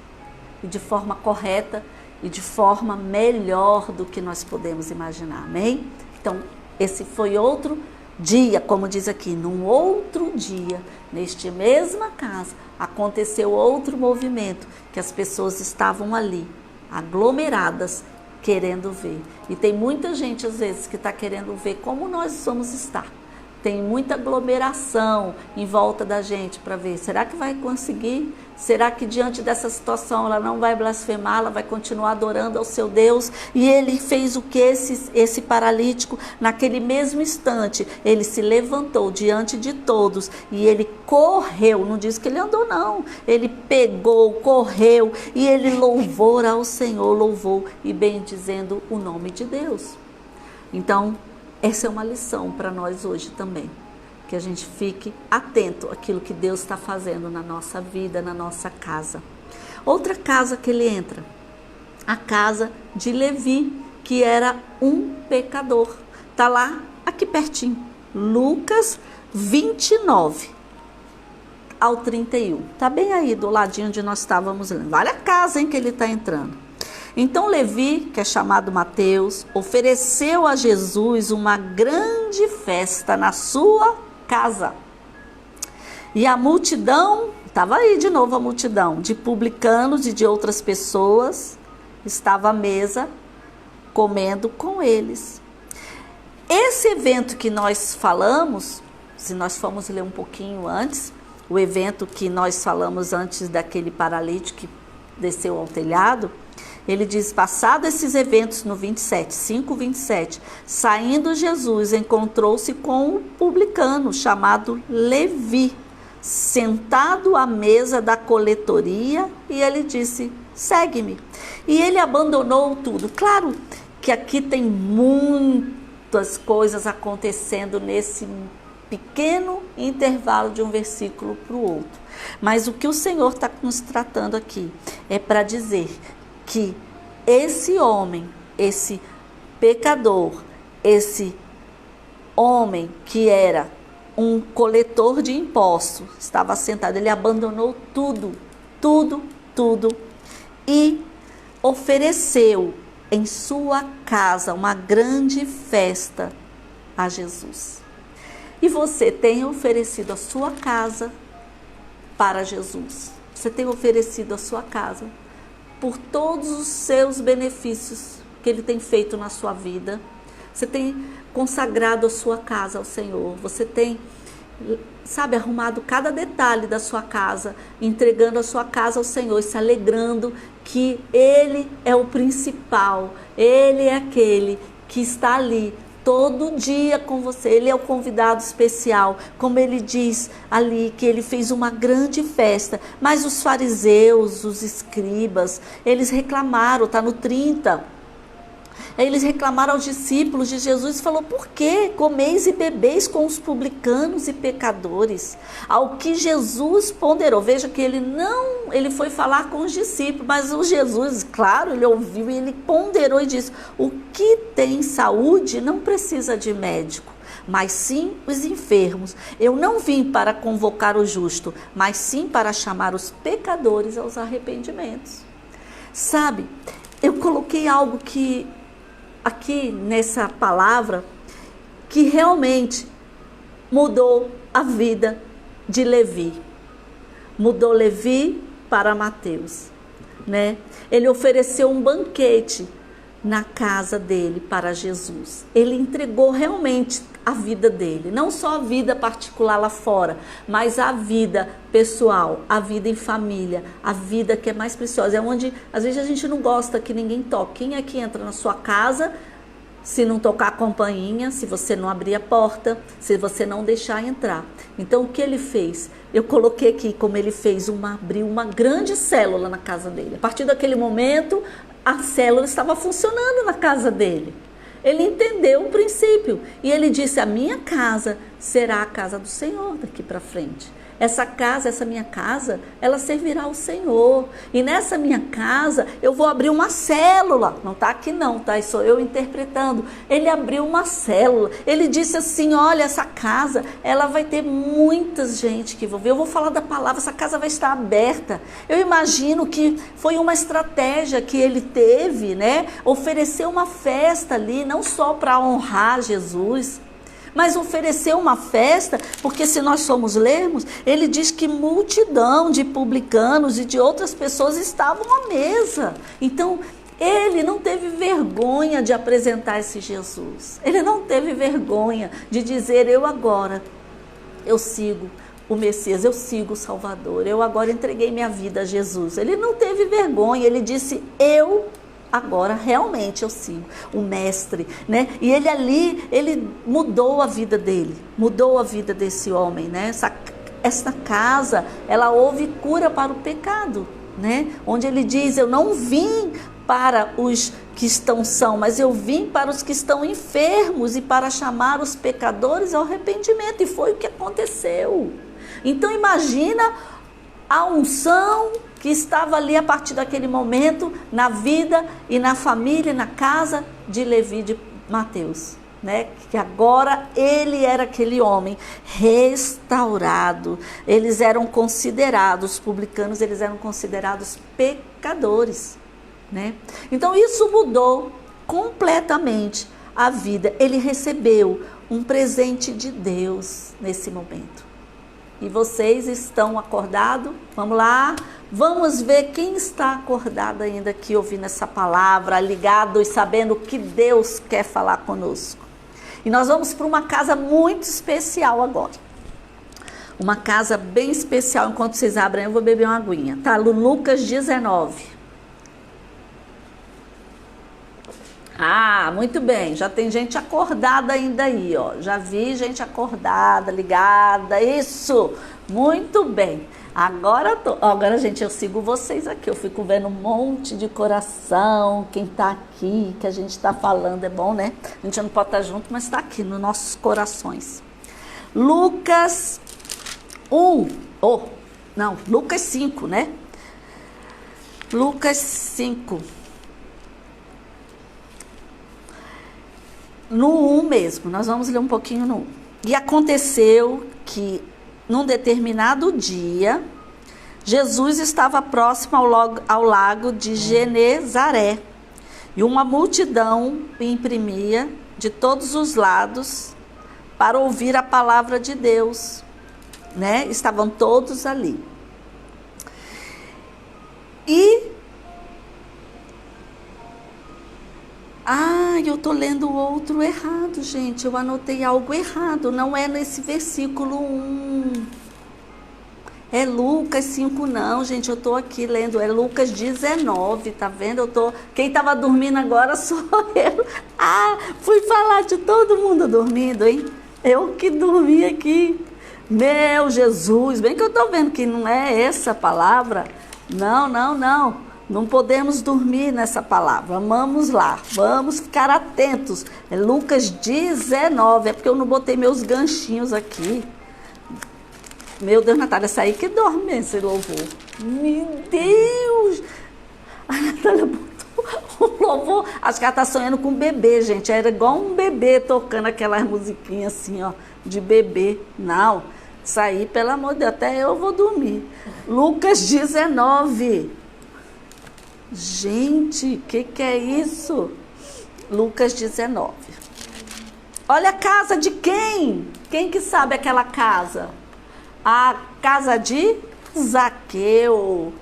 e de forma correta, e de forma melhor do que nós podemos imaginar, amém? Então, esse foi outro dia, como diz aqui, num outro dia, neste mesma casa, aconteceu outro movimento, que as pessoas estavam ali, aglomeradas, querendo ver. E tem muita gente, às vezes, que está querendo ver como nós vamos estar. Tem muita aglomeração em volta da gente para ver. Será que vai conseguir? Será que diante dessa situação ela não vai blasfemar? Ela vai continuar adorando ao seu Deus? E ele fez o que esse paralítico? Naquele mesmo instante, ele se levantou diante de todos e ele correu. Não diz que ele andou, não. Ele pegou, correu e ele louvou ao Senhor, louvou e bendizendo o nome de Deus. Então, essa é uma lição para nós hoje também, que a gente fique atento àquilo que Deus está fazendo na nossa vida, na nossa casa. Outra casa que ele entra, a casa de Levi, que era um pecador. Está lá, aqui pertinho, Lucas 29 ao 31. Está bem aí do ladinho onde nós estávamos lendo. Olha a casa em que ele está entrando. Então Levi, que é chamado Mateus, ofereceu a Jesus uma grande festa na sua casa. E a multidão, estava aí de novo a multidão, de publicanos e de outras pessoas, estava à mesa comendo com eles. Esse evento que nós falamos, se nós formos ler um pouquinho antes, o evento que nós falamos antes daquele paralítico que desceu ao telhado, ele diz: passado esses eventos no 27, 5:27, saindo Jesus, encontrou-se com um publicano chamado Levi, sentado à mesa da coletoria, e ele disse: segue-me. E ele abandonou tudo. Claro que aqui tem muitas coisas acontecendo nesse pequeno intervalo de um versículo para o outro. Mas o que o Senhor está nos tratando aqui é para dizer que esse homem, esse pecador, esse homem que era um coletor de impostos, estava sentado, ele abandonou tudo e ofereceu em sua casa uma grande festa a Jesus. E você tem oferecido a sua casa para Jesus? Você tem oferecido a sua casa por todos os seus benefícios que Ele tem feito na sua vida? Você tem consagrado a sua casa ao Senhor? Você tem, arrumado cada detalhe da sua casa, entregando a sua casa ao Senhor e se alegrando que Ele é o principal, Ele é aquele que está ali todo dia com você, Ele é o convidado especial, como ele diz ali, que ele fez uma grande festa, mas os fariseus, os escribas, eles reclamaram, está no 30, Aí eles reclamaram aos discípulos de Jesus e falou: por que comeis e bebeis com os publicanos e pecadores? Ao que Jesus ponderou. Veja que ele foi falar com os discípulos, mas o Jesus, claro, ele ouviu e ele ponderou e disse: o que tem saúde não precisa de médico, mas sim os enfermos. Eu não vim para convocar o justo, mas sim para chamar os pecadores aos arrependimentos. Sabe, eu coloquei algo que aqui nessa palavra que realmente mudou a vida de Levi. Mudou Levi para Mateus, né? Ele ofereceu um banquete na casa dele para Jesus. Ele entregou realmente a vida dele, não só a vida particular lá fora, mas a vida pessoal, a vida em família, a vida que é mais preciosa. É onde às vezes a gente não gosta que ninguém toque. Quem é que entra na sua casa se não tocar a campainha, se você não abrir a porta, se você não deixar entrar? Então o que ele fez? Eu coloquei aqui como ele fez, abriu uma grande célula na casa dele. A partir daquele momento, a célula estava funcionando na casa dele. Ele entendeu o princípio e ele disse: a minha casa será a casa do Senhor daqui para frente. Essa casa, essa minha casa, ela servirá ao Senhor. E nessa minha casa eu vou abrir uma célula. Não está aqui não, tá? Isso sou eu interpretando. Ele abriu uma célula. Ele disse assim: olha, essa casa, ela vai ter muita gente que vão ver. Eu vou falar da palavra, essa casa vai estar aberta. Eu imagino que foi uma estratégia que ele teve, né? Oferecer uma festa ali, não só para honrar Jesus, mas ofereceu uma festa, porque se nós formos lermos, ele diz que multidão de publicanos e de outras pessoas estavam à mesa. Então, ele não teve vergonha de apresentar esse Jesus. Ele não teve vergonha de dizer: eu sigo o Messias, eu sigo o Salvador, eu agora entreguei minha vida a Jesus. Ele não teve vergonha, ele disse: agora realmente eu sigo o mestre, né? E ele ali, ele mudou a vida dele, mudou a vida desse homem, né? Essa casa, ela houve cura para o pecado, né? Onde ele diz: eu não vim para os que estão sãos, mas eu vim para os que estão enfermos e para chamar os pecadores ao arrependimento. E foi o que aconteceu. Então imagina a unção que estava ali a partir daquele momento na vida e na família e na casa de Levi de Mateus, né? Que agora ele era aquele homem restaurado. Eles eram considerados, os publicanos, eles eram considerados pecadores, né? Então isso mudou completamente a vida. Ele recebeu um presente de Deus nesse momento. E vocês estão acordados? Vamos lá, vamos ver quem está acordado ainda aqui ouvindo essa palavra, ligado e sabendo que Deus quer falar conosco. E nós vamos para uma casa muito especial agora. Uma casa bem especial. Enquanto vocês abrem, eu vou beber uma aguinha. Tá, Lucas 19. Ah, muito bem, já tem gente acordada ainda aí, ó. Já vi gente acordada, ligada, isso, muito bem. Agora, gente, eu sigo vocês aqui, eu fico vendo um monte de coração, quem tá aqui, que a gente tá falando, é bom, né? A gente não pode estar junto, mas tá aqui nos nossos corações. Lucas 5, né? Lucas 5. No 1 mesmo, nós vamos ler um pouquinho no 1. E aconteceu que, num determinado dia, Jesus estava próximo ao lago de Genezaré. E uma multidão o imprimia de todos os lados para ouvir a palavra de Deus, né? Estavam todos ali. Eu tô lendo o outro errado, gente. Eu anotei algo errado. Não é nesse versículo 1. É Lucas 5, não, gente. Eu tô aqui lendo. É Lucas 19, tá vendo? Quem tava dormindo agora sou eu. Fui falar de todo mundo dormindo, hein? Eu que dormi aqui. Meu Jesus. Bem que eu tô vendo que não é essa palavra. Não. Não podemos dormir nessa palavra. Vamos lá, vamos ficar atentos. É Lucas 19, é porque eu não botei meus ganchinhos aqui. Meu Deus, Natália, essa aí que dorme esse louvor. Meu Deus! A Natália botou o louvor. Acho que ela está sonhando com um bebê, gente. Era igual um bebê tocando aquelas musiquinhas assim, ó, de bebê. Não, isso aí, pelo amor de Deus, até eu vou dormir. Lucas 19. Gente, que é isso? Lucas 19. Olha a casa de quem? Quem que sabe aquela casa? A casa de Zaqueu.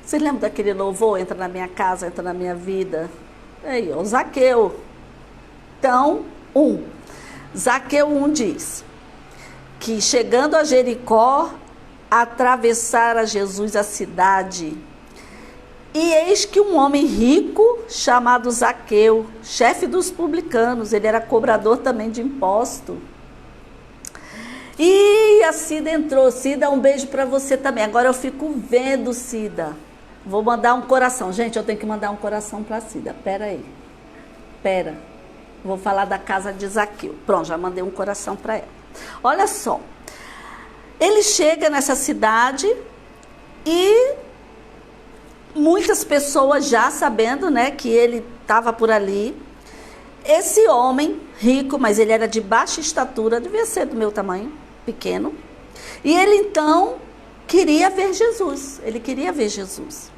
Você lembra daquele louvor? Entra na minha casa, entra na minha vida. Aí, ó, Zaqueu. Então, Zaqueu 1 diz que chegando a Jericó, atravessara Jesus a cidade. E eis que um homem rico, chamado Zaqueu, chefe dos publicanos, ele era cobrador também de imposto. E a Cida entrou. Cida, um beijo para você também. Agora eu fico vendo, Cida. Vou mandar um coração. Gente, eu tenho que mandar um coração para Cida. Pera aí. Pera. Vou falar da casa de Zaqueu. Pronto, já mandei um coração para ela. Olha só. Ele chega nessa cidade e muitas pessoas já sabendo, né, que ele estava por ali. Esse homem rico, mas ele era de baixa estatura, devia ser do meu tamanho, pequeno. E ele então queria ver Jesus. Ele queria ver Jesus.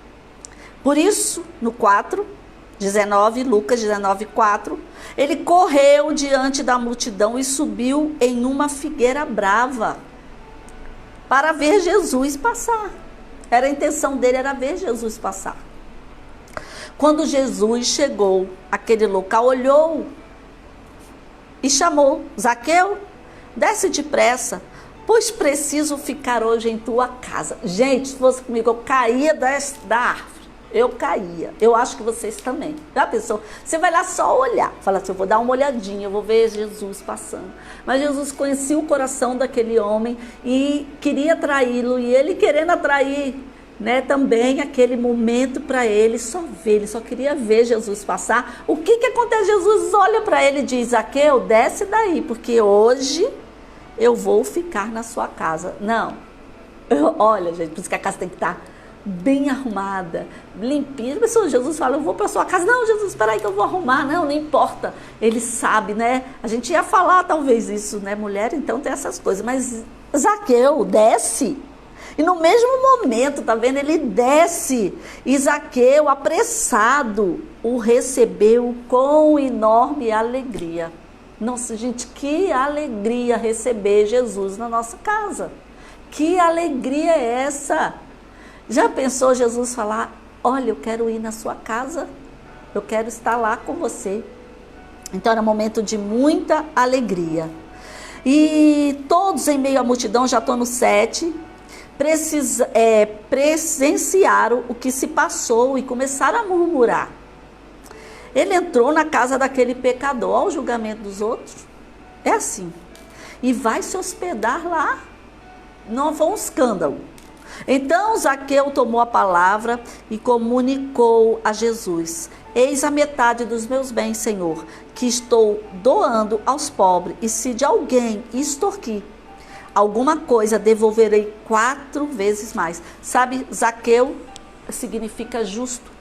Por isso, no 4:19, Lucas 19:4, ele correu diante da multidão e subiu em uma figueira brava para ver Jesus passar. Era a intenção dele, era ver Jesus passar. Quando Jesus chegou àquele local, olhou e chamou: Zaqueu, desce depressa, pois preciso ficar hoje em tua casa. Gente, se fosse comigo, eu caía da árvore. Eu caía. Eu acho que vocês também. Já pensou? Você vai lá só olhar. Fala assim, eu vou dar uma olhadinha, eu vou ver Jesus passando. Mas Jesus conhecia o coração daquele homem e queria atraí-lo. E ele querendo atrair, né, também aquele momento para ele, só ver. Ele só queria ver Jesus passar. O que acontece? Jesus olha para ele e diz: Zaqueu, desce daí, porque hoje eu vou ficar na sua casa. Não. Olha, gente, por isso que a casa tem que estar bem arrumada, limpinha. Jesus fala: eu vou para sua casa. Não, Jesus, espera aí que eu vou arrumar. Não importa. Ele sabe, né? A gente ia falar talvez isso, né? Mulher, então tem essas coisas. Mas Zaqueu, desce. E no mesmo momento, tá vendo? Ele desce. E Zaqueu, apressado, o recebeu com enorme alegria. Nossa, gente, que alegria receber Jesus na nossa casa. Que alegria é essa? Já pensou Jesus falar: olha, eu quero ir na sua casa, eu quero estar lá com você. Então era um momento de muita alegria. E todos em meio à multidão, já estou no 7, presenciaram o que se passou e começaram a murmurar. Ele entrou na casa daquele pecador. Olha o julgamento dos outros. É assim. E vai se hospedar lá. Não foi um escândalo. Então Zaqueu tomou a palavra e comunicou a Jesus: eis a metade dos meus bens, Senhor, que estou doando aos pobres, e se de alguém extorquir alguma coisa, devolverei 4 vezes mais. Sabe, Zaqueu significa justo.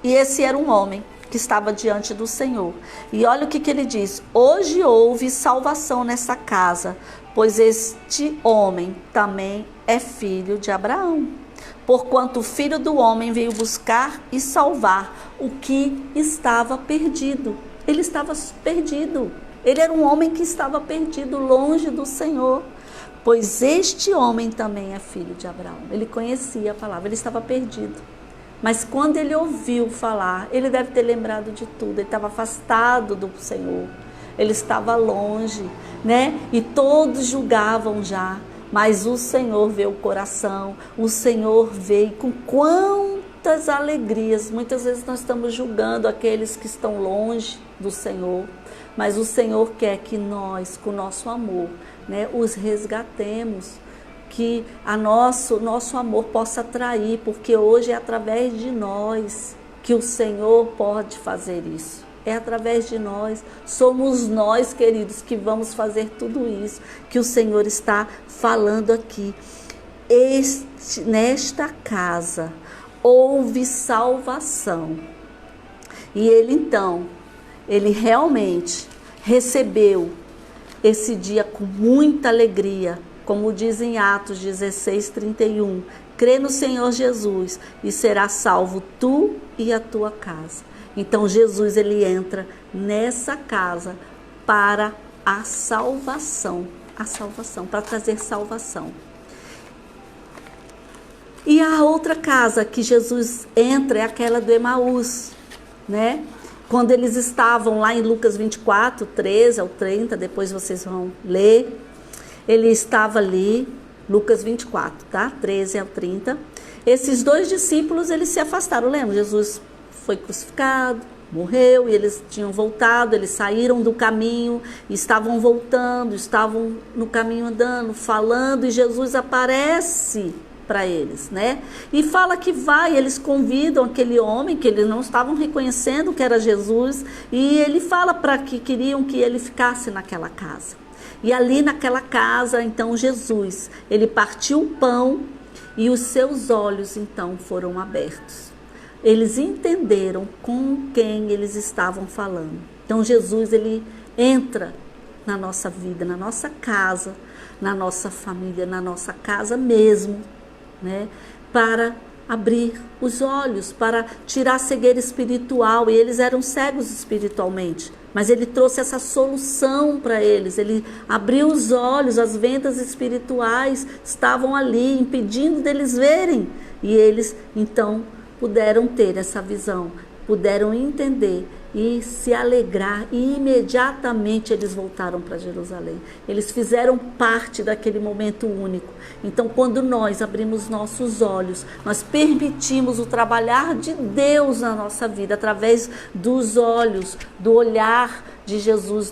E esse era um homem que estava diante do Senhor. E olha o que ele diz: hoje houve salvação nessa casa, pois este homem também é filho de Abraão. Porquanto o Filho do Homem veio buscar e salvar o que estava perdido. Ele estava perdido. Ele era um homem que estava perdido, longe do Senhor. Pois este homem também é filho de Abraão. Ele conhecia a palavra, ele estava perdido. Mas quando ele ouviu falar, ele deve ter lembrado de tudo. Ele estava afastado do Senhor. Ele estava longe, né? E todos julgavam já. Mas o Senhor vê o coração. O Senhor vê com quantas alegrias. Muitas vezes nós estamos julgando aqueles que estão longe do Senhor. Mas o Senhor quer que nós, com o nosso amor, né, os resgatemos. que nosso amor possa atrair, porque hoje é através de nós que o Senhor pode fazer isso. É através de nós, somos nós, queridos, que vamos fazer tudo isso que o Senhor está falando aqui. Nesta casa houve salvação. E ele realmente recebeu esse dia com muita alegria, como diz em Atos 16:31. Crê no Senhor Jesus e será salvo tu e a tua casa. Então Jesus, ele entra nessa casa para a salvação, para trazer salvação. E a outra casa que Jesus entra é aquela do Emaús, né? Quando eles estavam lá em Lucas 24, 13 ao 30, depois vocês vão ler, ele estava ali, Lucas 24, tá? 13 ao 30. Esses dois discípulos, eles se afastaram, lembra? Jesus foi crucificado, morreu, e eles tinham voltado, eles saíram do caminho, estavam voltando, estavam no caminho andando, falando, e Jesus aparece para eles, né? E fala que vai, eles convidam aquele homem, que eles não estavam reconhecendo que era Jesus, e ele fala para que queriam que ele ficasse naquela casa. E ali naquela casa, então, Jesus, ele partiu o pão e os seus olhos, então, foram abertos. Eles entenderam com quem eles estavam falando. Então, Jesus, ele entra na nossa vida, na nossa casa, na nossa família, na nossa casa mesmo, né? Para abrir os olhos, para tirar a cegueira espiritual. E eles eram cegos espiritualmente, mas ele trouxe essa solução para eles. Ele abriu os olhos, as vendas espirituais estavam ali, impedindo deles verem. E eles, então, puderam ter essa visão, puderam entender e se alegrar, e imediatamente eles voltaram para Jerusalém. Eles fizeram parte daquele momento único. Então, quando nós abrimos nossos olhos, nós permitimos o trabalhar de Deus na nossa vida, através dos olhos, do olhar de Jesus,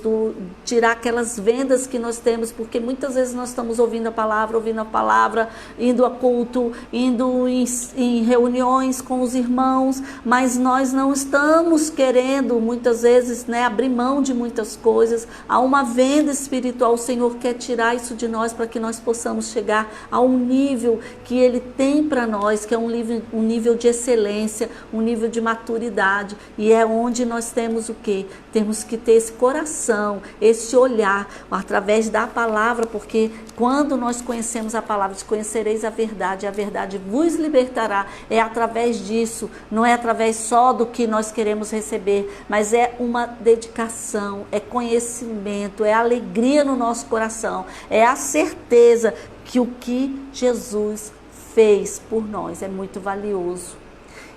tirar aquelas vendas que nós temos, porque muitas vezes nós estamos ouvindo a palavra, indo a culto, indo em reuniões com os irmãos, mas nós não estamos querendo, muitas vezes, né, abrir mão de muitas coisas. Há uma venda espiritual, o Senhor quer tirar isso de nós, para que nós possamos chegar a um nível que Ele tem para nós, que é um nível de excelência, um nível de maturidade, e é onde nós temos o quê? Temos que ter esse coração, esse olhar, através da palavra, porque quando nós conhecemos a palavra, conhecereis a verdade vos libertará. É através disso, não é através só do que nós queremos receber, mas é uma dedicação, é conhecimento, é alegria no nosso coração, é a certeza que o que Jesus fez por nós é muito valioso.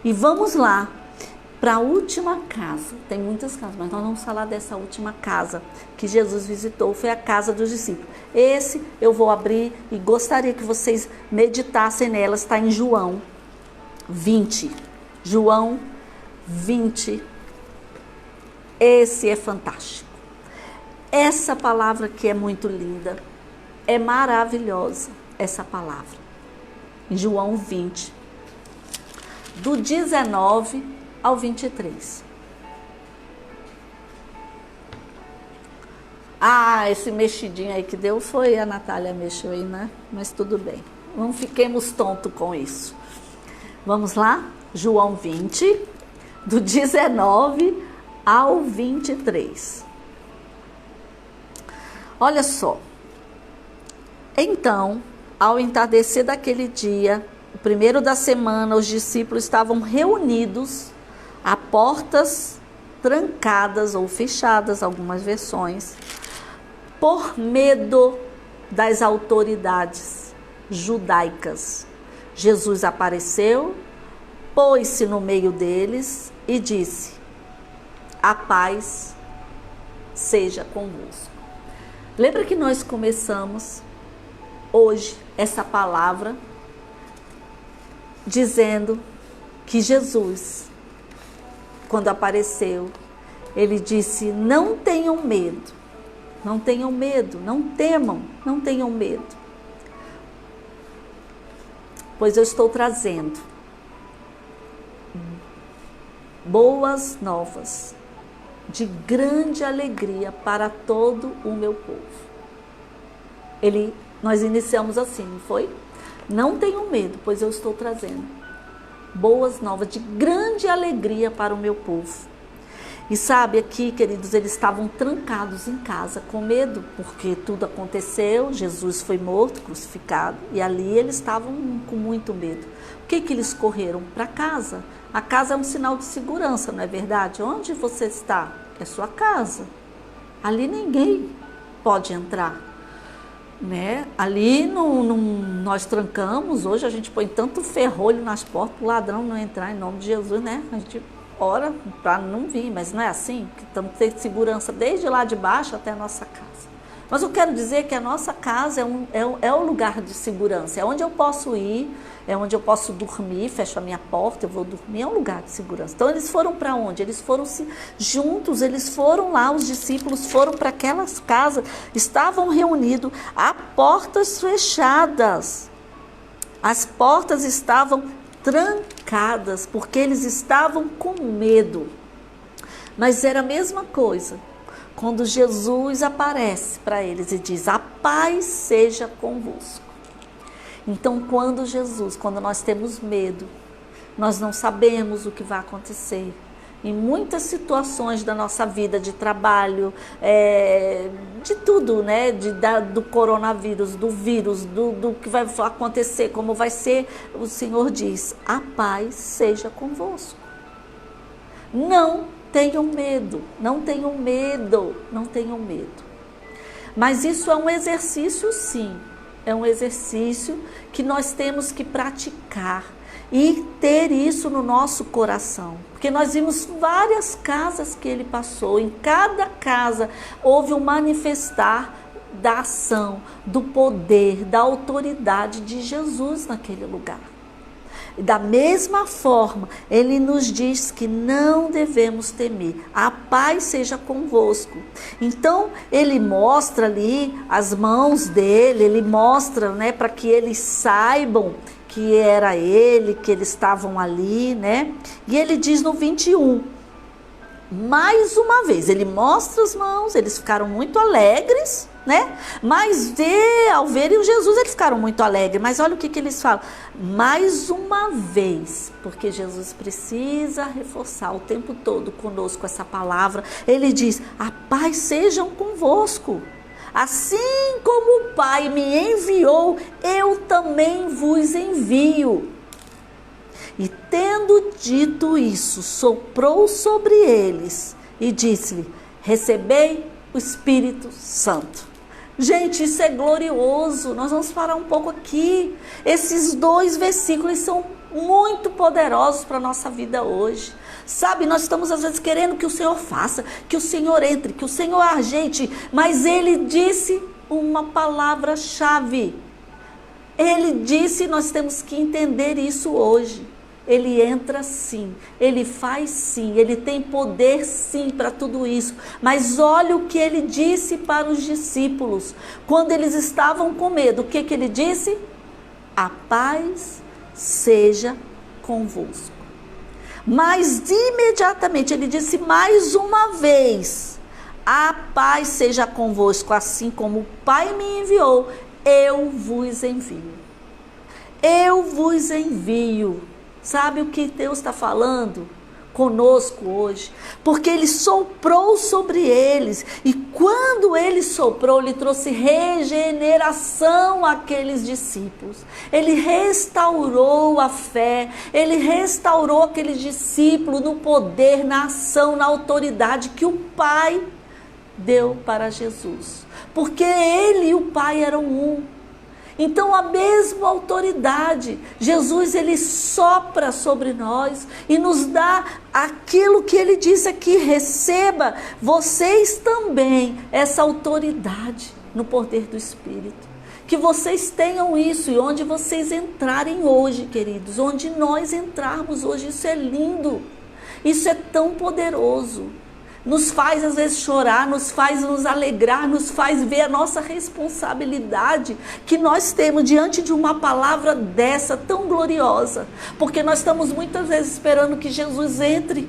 E vamos lá para a última casa. Tem muitas casas, mas nós vamos falar dessa última casa que Jesus visitou, foi a casa dos discípulos. Esse eu vou abrir e gostaria que vocês meditassem nela. Está em João 20. João 20. Esse é fantástico. Essa palavra que é muito linda, é maravilhosa essa palavra. Em João 20, do 19 ao 23. Esse mexidinho aí que deu foi a Natália mexeu aí, né? Mas tudo bem. Não fiquemos tontos com isso. Vamos lá? João 20, do 19 ao 23. Olha só. Então, ao entardecer daquele dia, o primeiro da semana, os discípulos estavam reunidos a portas trancadas ou fechadas, algumas versões, por medo das autoridades judaicas. Jesus apareceu, pôs-se no meio deles e disse: a paz seja convosco. Lembra que nós começamos hoje essa palavra dizendo que Jesus, quando apareceu, ele disse: não tenham medo, não tenham medo, não temam, não tenham medo. pois eu estou trazendo boas novas de grande alegria para todo o meu povo. Nós iniciamos assim, não foi? Não tenham medo, pois eu estou trazendo boas novas de grande alegria para o meu povo. E sabe, aqui, queridos, eles estavam trancados em casa com medo, porque tudo aconteceu, Jesus foi morto, crucificado, e ali eles estavam com muito medo. O que eles correram? Para casa. A casa é um sinal de segurança, não é verdade? Onde você está? É sua casa. Ali ninguém pode entrar, né? Ali nós trancamos, hoje a gente põe tanto ferrolho nas portas para o ladrão não entrar, em nome de Jesus, né? A gente ora para não vir, mas não é assim, que estamos tendo segurança desde lá de baixo até a nossa casa. Mas eu quero dizer que a nossa casa é um lugar de segurança, é onde eu posso ir, é onde eu posso dormir, fecho a minha porta, eu vou dormir, é um lugar de segurança. Então eles foram para onde? Eles foram juntos, eles foram lá, os discípulos foram para aquelas casas, estavam reunidos a portas fechadas, as portas estavam trancadas, porque eles estavam com medo. Mas era a mesma coisa quando Jesus aparece para eles e diz: a paz seja convosco. Então quando nós temos medo, nós não sabemos o que vai acontecer. Em muitas situações da nossa vida, de trabalho, de tudo, né? Do coronavírus, do vírus, do que vai acontecer, como vai ser, o Senhor diz: a paz seja convosco. Não tenham medo, não tenham medo, não tenham medo. Mas isso é um exercício, sim. É um exercício que nós temos que praticar e ter isso no nosso coração. Porque nós vimos várias casas que ele passou. Em cada casa houve um manifestar da ação, do poder, da autoridade de Jesus naquele lugar. E da mesma forma, ele nos diz que não devemos temer. A paz seja convosco. Então, ele mostra ali as mãos dele, ele mostra, né, para que eles saibam que era ele, que eles estavam ali, né? E ele diz no 21, mais uma vez, ele mostra as mãos, eles ficaram muito alegres, né? Mas ao verem o Jesus, eles ficaram muito alegres. Mas olha o que eles falam. Mais uma vez, porque Jesus precisa reforçar o tempo todo conosco essa palavra. Ele diz: a paz sejam convosco. Assim como o Pai me enviou, eu também vos envio. E tendo dito isso, soprou sobre eles e disse-lhe: recebei o Espírito Santo. Gente, isso é glorioso. Nós vamos parar um pouco aqui. Esses 2 versículos são muito poderosos para a nossa vida hoje. Sabe, nós estamos às vezes querendo que o Senhor faça, que o Senhor entre, que o Senhor ajeite, mas Ele disse uma palavra-chave. Ele disse, nós temos que entender isso hoje. Ele entra sim, ele faz sim, ele tem poder sim para tudo isso. Mas olha o que ele disse para os discípulos, quando eles estavam com medo. O que ele disse? A paz seja convosco. Mas imediatamente ele disse mais uma vez: a paz seja convosco, assim como o Pai me enviou, eu vos envio. Eu vos envio. Sabe o que Deus está falando conosco hoje? Porque Ele soprou sobre eles. E quando Ele soprou, Ele trouxe regeneração àqueles discípulos. Ele restaurou a fé. Ele restaurou aqueles discípulos no poder, na ação, na autoridade que o Pai deu para Jesus. Porque Ele e o Pai eram um. Então a mesma autoridade, Jesus, ele sopra sobre nós e nos dá aquilo que ele disse aqui: receba vocês também essa autoridade no poder do Espírito. Que vocês tenham isso, e onde vocês entrarem hoje, queridos, onde nós entrarmos hoje, isso é lindo, isso é tão poderoso. nos faz às vezes chorar, nos faz nos alegrar, nos faz ver a nossa responsabilidade que nós temos diante de uma palavra dessa tão gloriosa, porque nós estamos muitas vezes esperando que Jesus entre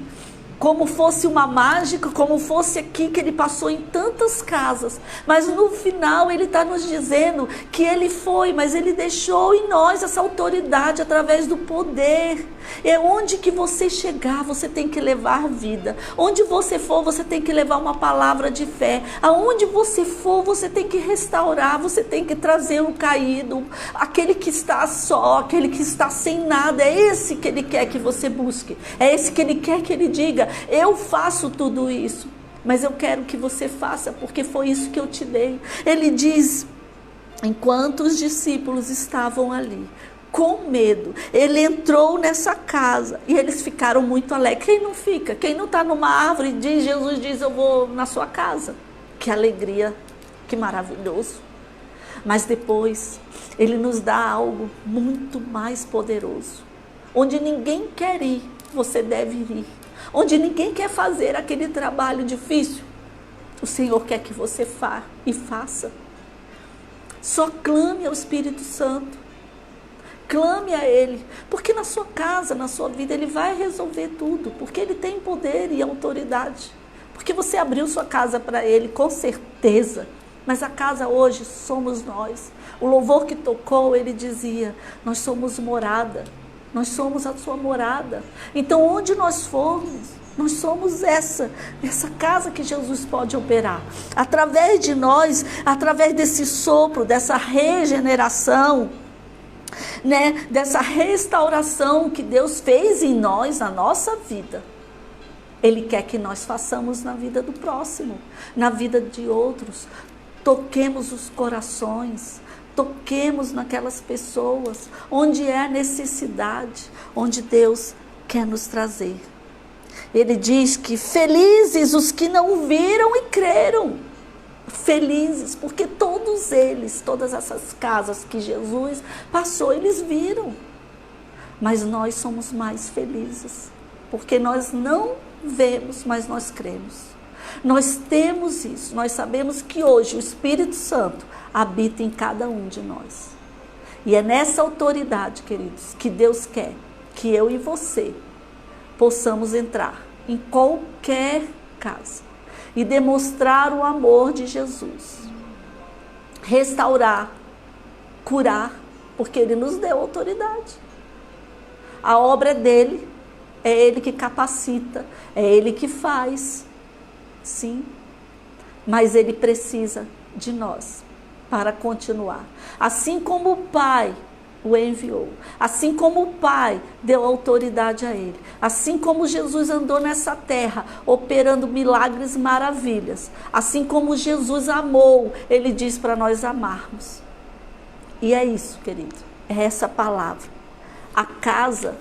como fosse uma mágica, como fosse aqui que ele passou em tantas casas, mas no final ele está nos dizendo que ele foi, mas ele deixou em nós essa autoridade através do poder. É onde que você chegar, você tem que levar vida. Onde você for, você tem que levar uma palavra de fé. Aonde você for, você tem que restaurar, você tem que trazer o caído, aquele que está só, aquele que está sem nada. É esse que ele quer que você busque. É esse que ele quer que ele diga: eu faço tudo isso, mas eu quero que você faça, porque foi isso que eu te dei. Ele diz, enquanto os discípulos estavam ali, com medo, ele entrou nessa casa e eles ficaram muito alegres. Quem não fica? Quem não está numa árvore diz, Jesus diz, eu vou na sua casa. Que alegria, que maravilhoso. Mas depois, ele nos dá algo muito mais poderoso. Onde ninguém quer ir, você deve ir. Onde ninguém quer fazer aquele trabalho difícil, o Senhor quer que você faça. Só clame ao Espírito Santo. Clame a Ele, porque na sua casa, na sua vida, Ele vai resolver tudo, porque Ele tem poder e autoridade, porque você abriu sua casa para Ele, com certeza, mas a casa hoje somos nós. O louvor que tocou, ele dizia, nós somos morada, nós somos a sua morada. Então onde nós formos, nós somos essa casa que Jesus pode operar, através de nós, através desse sopro, dessa regeneração, né, dessa restauração que Deus fez em nós, na nossa vida. Ele quer que nós façamos na vida do próximo, na vida de outros. Toquemos os corações, toquemos naquelas pessoas, onde é necessidade, onde Deus quer nos trazer. Ele diz que felizes os que não viram e creram. Felizes, porque todos eles, todas essas casas que Jesus passou, eles viram. Mas nós somos mais felizes, porque nós não vemos, mas nós cremos. Nós temos isso, nós sabemos que hoje o Espírito Santo habita em cada um de nós. E é nessa autoridade, queridos, que Deus quer que eu e você possamos entrar em qualquer casa e demonstrar o amor de Jesus. Restaurar, curar, porque Ele nos deu autoridade. A obra é dele, é Ele que capacita, é Ele que faz. Sim, mas Ele precisa de nós para continuar. Assim como o Pai o enviou, assim como o Pai deu autoridade a Ele, assim como Jesus andou nessa terra operando milagres, maravilhas, assim como Jesus amou, Ele diz para nós amarmos. E é isso, querido, é essa palavra. A casa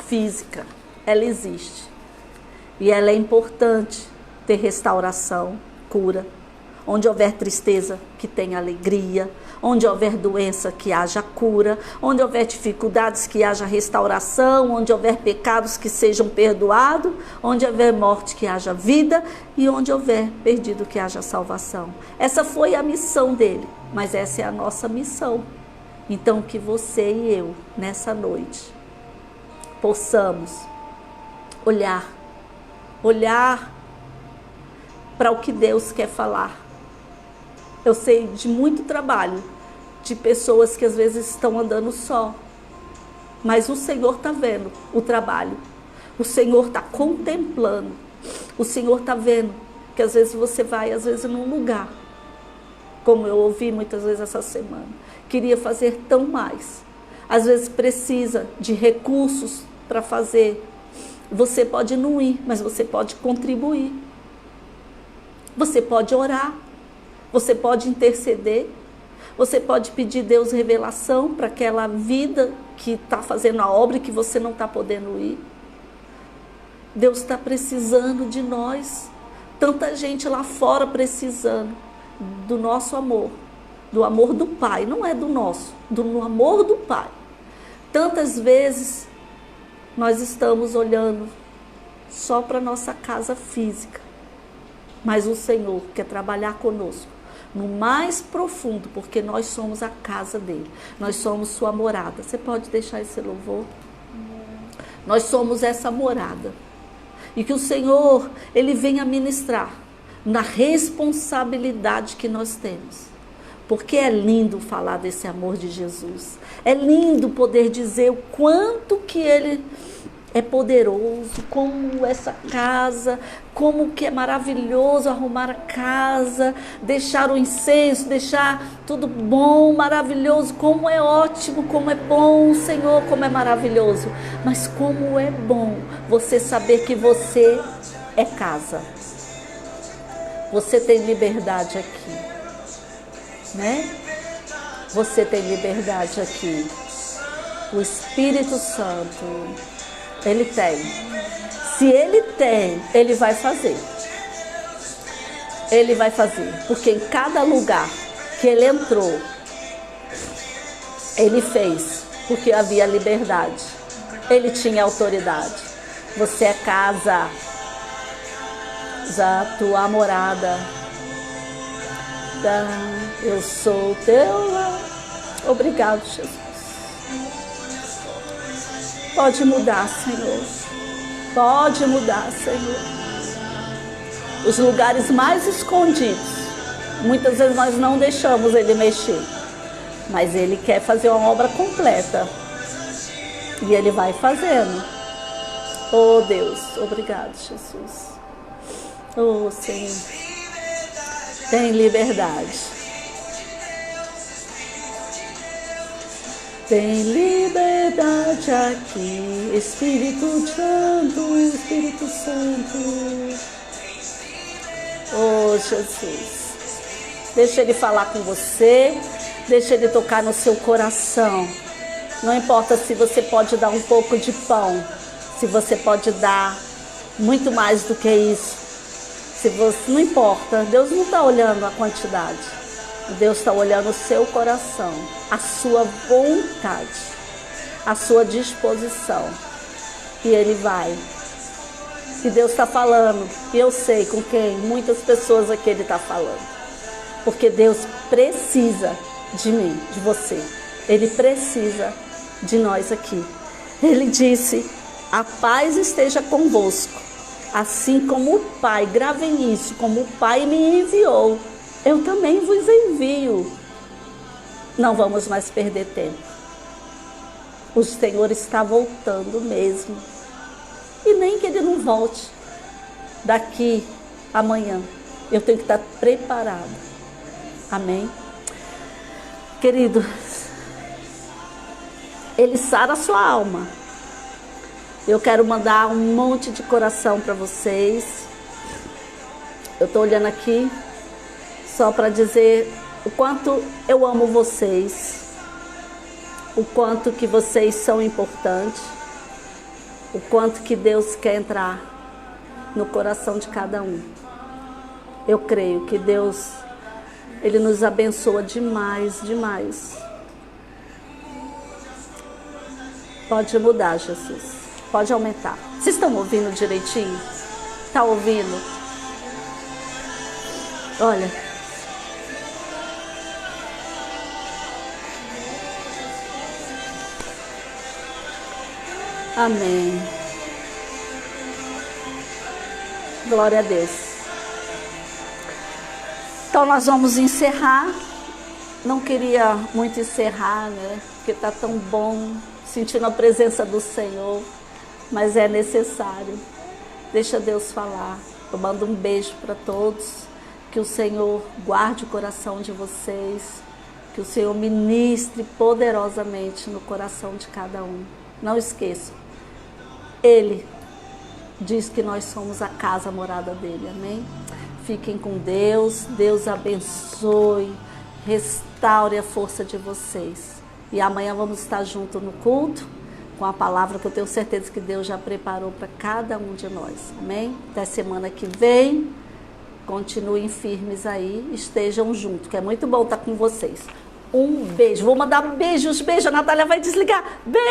física, ela existe. E ela é importante ter restauração, cura. Onde houver tristeza, que tenha alegria. Onde houver doença, que haja cura. Onde houver dificuldades, que haja restauração. Onde houver pecados, que sejam perdoados. Onde houver morte, que haja vida. E onde houver perdido, que haja salvação. Essa foi a missão dele, mas essa é a nossa missão. Então que você e eu, nessa noite, possamos olhar para o que Deus quer falar. Eu sei de muito trabalho, de pessoas que às vezes estão andando só, mas o Senhor está vendo o trabalho, o Senhor está contemplando, o Senhor está vendo que às vezes você vai, às vezes num lugar, como eu ouvi muitas vezes essa semana, queria fazer tão mais, às vezes precisa de recursos para fazer. Você pode não ir, mas você pode contribuir. Você pode orar. Você pode interceder. Você pode pedir a Deus revelação para aquela vida que está fazendo a obra e que você não está podendo ir. Deus está precisando de nós. Tanta gente lá fora precisando do nosso amor. Do amor do Pai. Não é do nosso. Do amor do Pai. Tantas vezes nós estamos olhando só para nossa casa física. Mas o Senhor quer trabalhar conosco no mais profundo, porque nós somos a casa dele. Nós somos sua morada. Você pode deixar esse louvor? Nós somos essa morada. E que o Senhor, ele venha ministrar na responsabilidade que nós temos. Porque é lindo falar desse amor de Jesus. É lindo poder dizer o quanto que ele é poderoso, como essa casa, como que é maravilhoso arrumar a casa, deixar o incenso, deixar tudo bom, maravilhoso, como é ótimo, como é bom, Senhor, como é maravilhoso. Mas como é bom você saber que você é casa. Você tem liberdade aqui, né? Você tem liberdade aqui. O Espírito Santo, ele tem. Se ele tem, ele vai fazer. Ele vai fazer. Porque em cada lugar que ele entrou, ele fez. Porque havia liberdade. Ele tinha autoridade. Você é casa. Já tua morada. Eu sou teu lar. Obrigado, Jesus. Pode mudar, Senhor. Pode mudar, Senhor. Os lugares mais escondidos, muitas vezes nós não deixamos ele mexer. Mas ele quer fazer uma obra completa. E ele vai fazendo. Oh, Deus. Obrigado, Jesus. Oh, Senhor. Tem liberdade. Tem liberdade aqui, Espírito Santo, Espírito Santo. Oh, Jesus. Deixa ele falar com você, deixa ele tocar no seu coração. Não importa se você pode dar um pouco de pão, se você pode dar muito mais do que isso. Se você, não importa, Deus não está olhando a quantidade. Deus está olhando o seu coração, a sua vontade, a sua disposição. E ele vai. E Deus está falando, e eu sei com quem, muitas pessoas aqui ele está falando. Porque Deus precisa de mim, de você. Ele precisa de nós aqui. Ele disse, a paz esteja convosco. Assim como o Pai, gravem isso, como o Pai me enviou, eu também vos envio. Não vamos mais perder tempo. O Senhor está voltando mesmo. E nem que Ele não volte daqui amanhã. Eu tenho que estar preparada. Amém? Querido, Ele sara a sua alma. Eu quero mandar um monte de coração para vocês. Eu estou olhando aqui só para dizer o quanto eu amo vocês, o quanto que vocês são importantes, o quanto que Deus quer entrar no coração de cada um. Eu creio que Deus, Ele nos abençoa demais, demais. Pode mudar, Jesus. Pode aumentar. Vocês estão ouvindo direitinho? Está ouvindo? Olha. Amém. Glória a Deus. Então nós vamos encerrar. Não queria muito encerrar, né? Porque está tão bom, sentindo a presença do Senhor. Mas é necessário. Deixa Deus falar. Eu mando um beijo para todos. Que o Senhor guarde o coração de vocês. Que o Senhor ministre poderosamente no coração de cada um. Não esqueçam. Ele diz que nós somos a casa, a morada dele. Amém? Fiquem com Deus. Deus abençoe. Restaure a força de vocês. E amanhã vamos estar juntos no culto. Com a palavra que eu tenho certeza que Deus já preparou para cada um de nós. Amém? Até semana que vem. Continuem firmes aí. Estejam juntos, que é muito bom estar com vocês. Um beijo. Vou mandar beijos. Beijo. A Natália vai desligar. Beijo.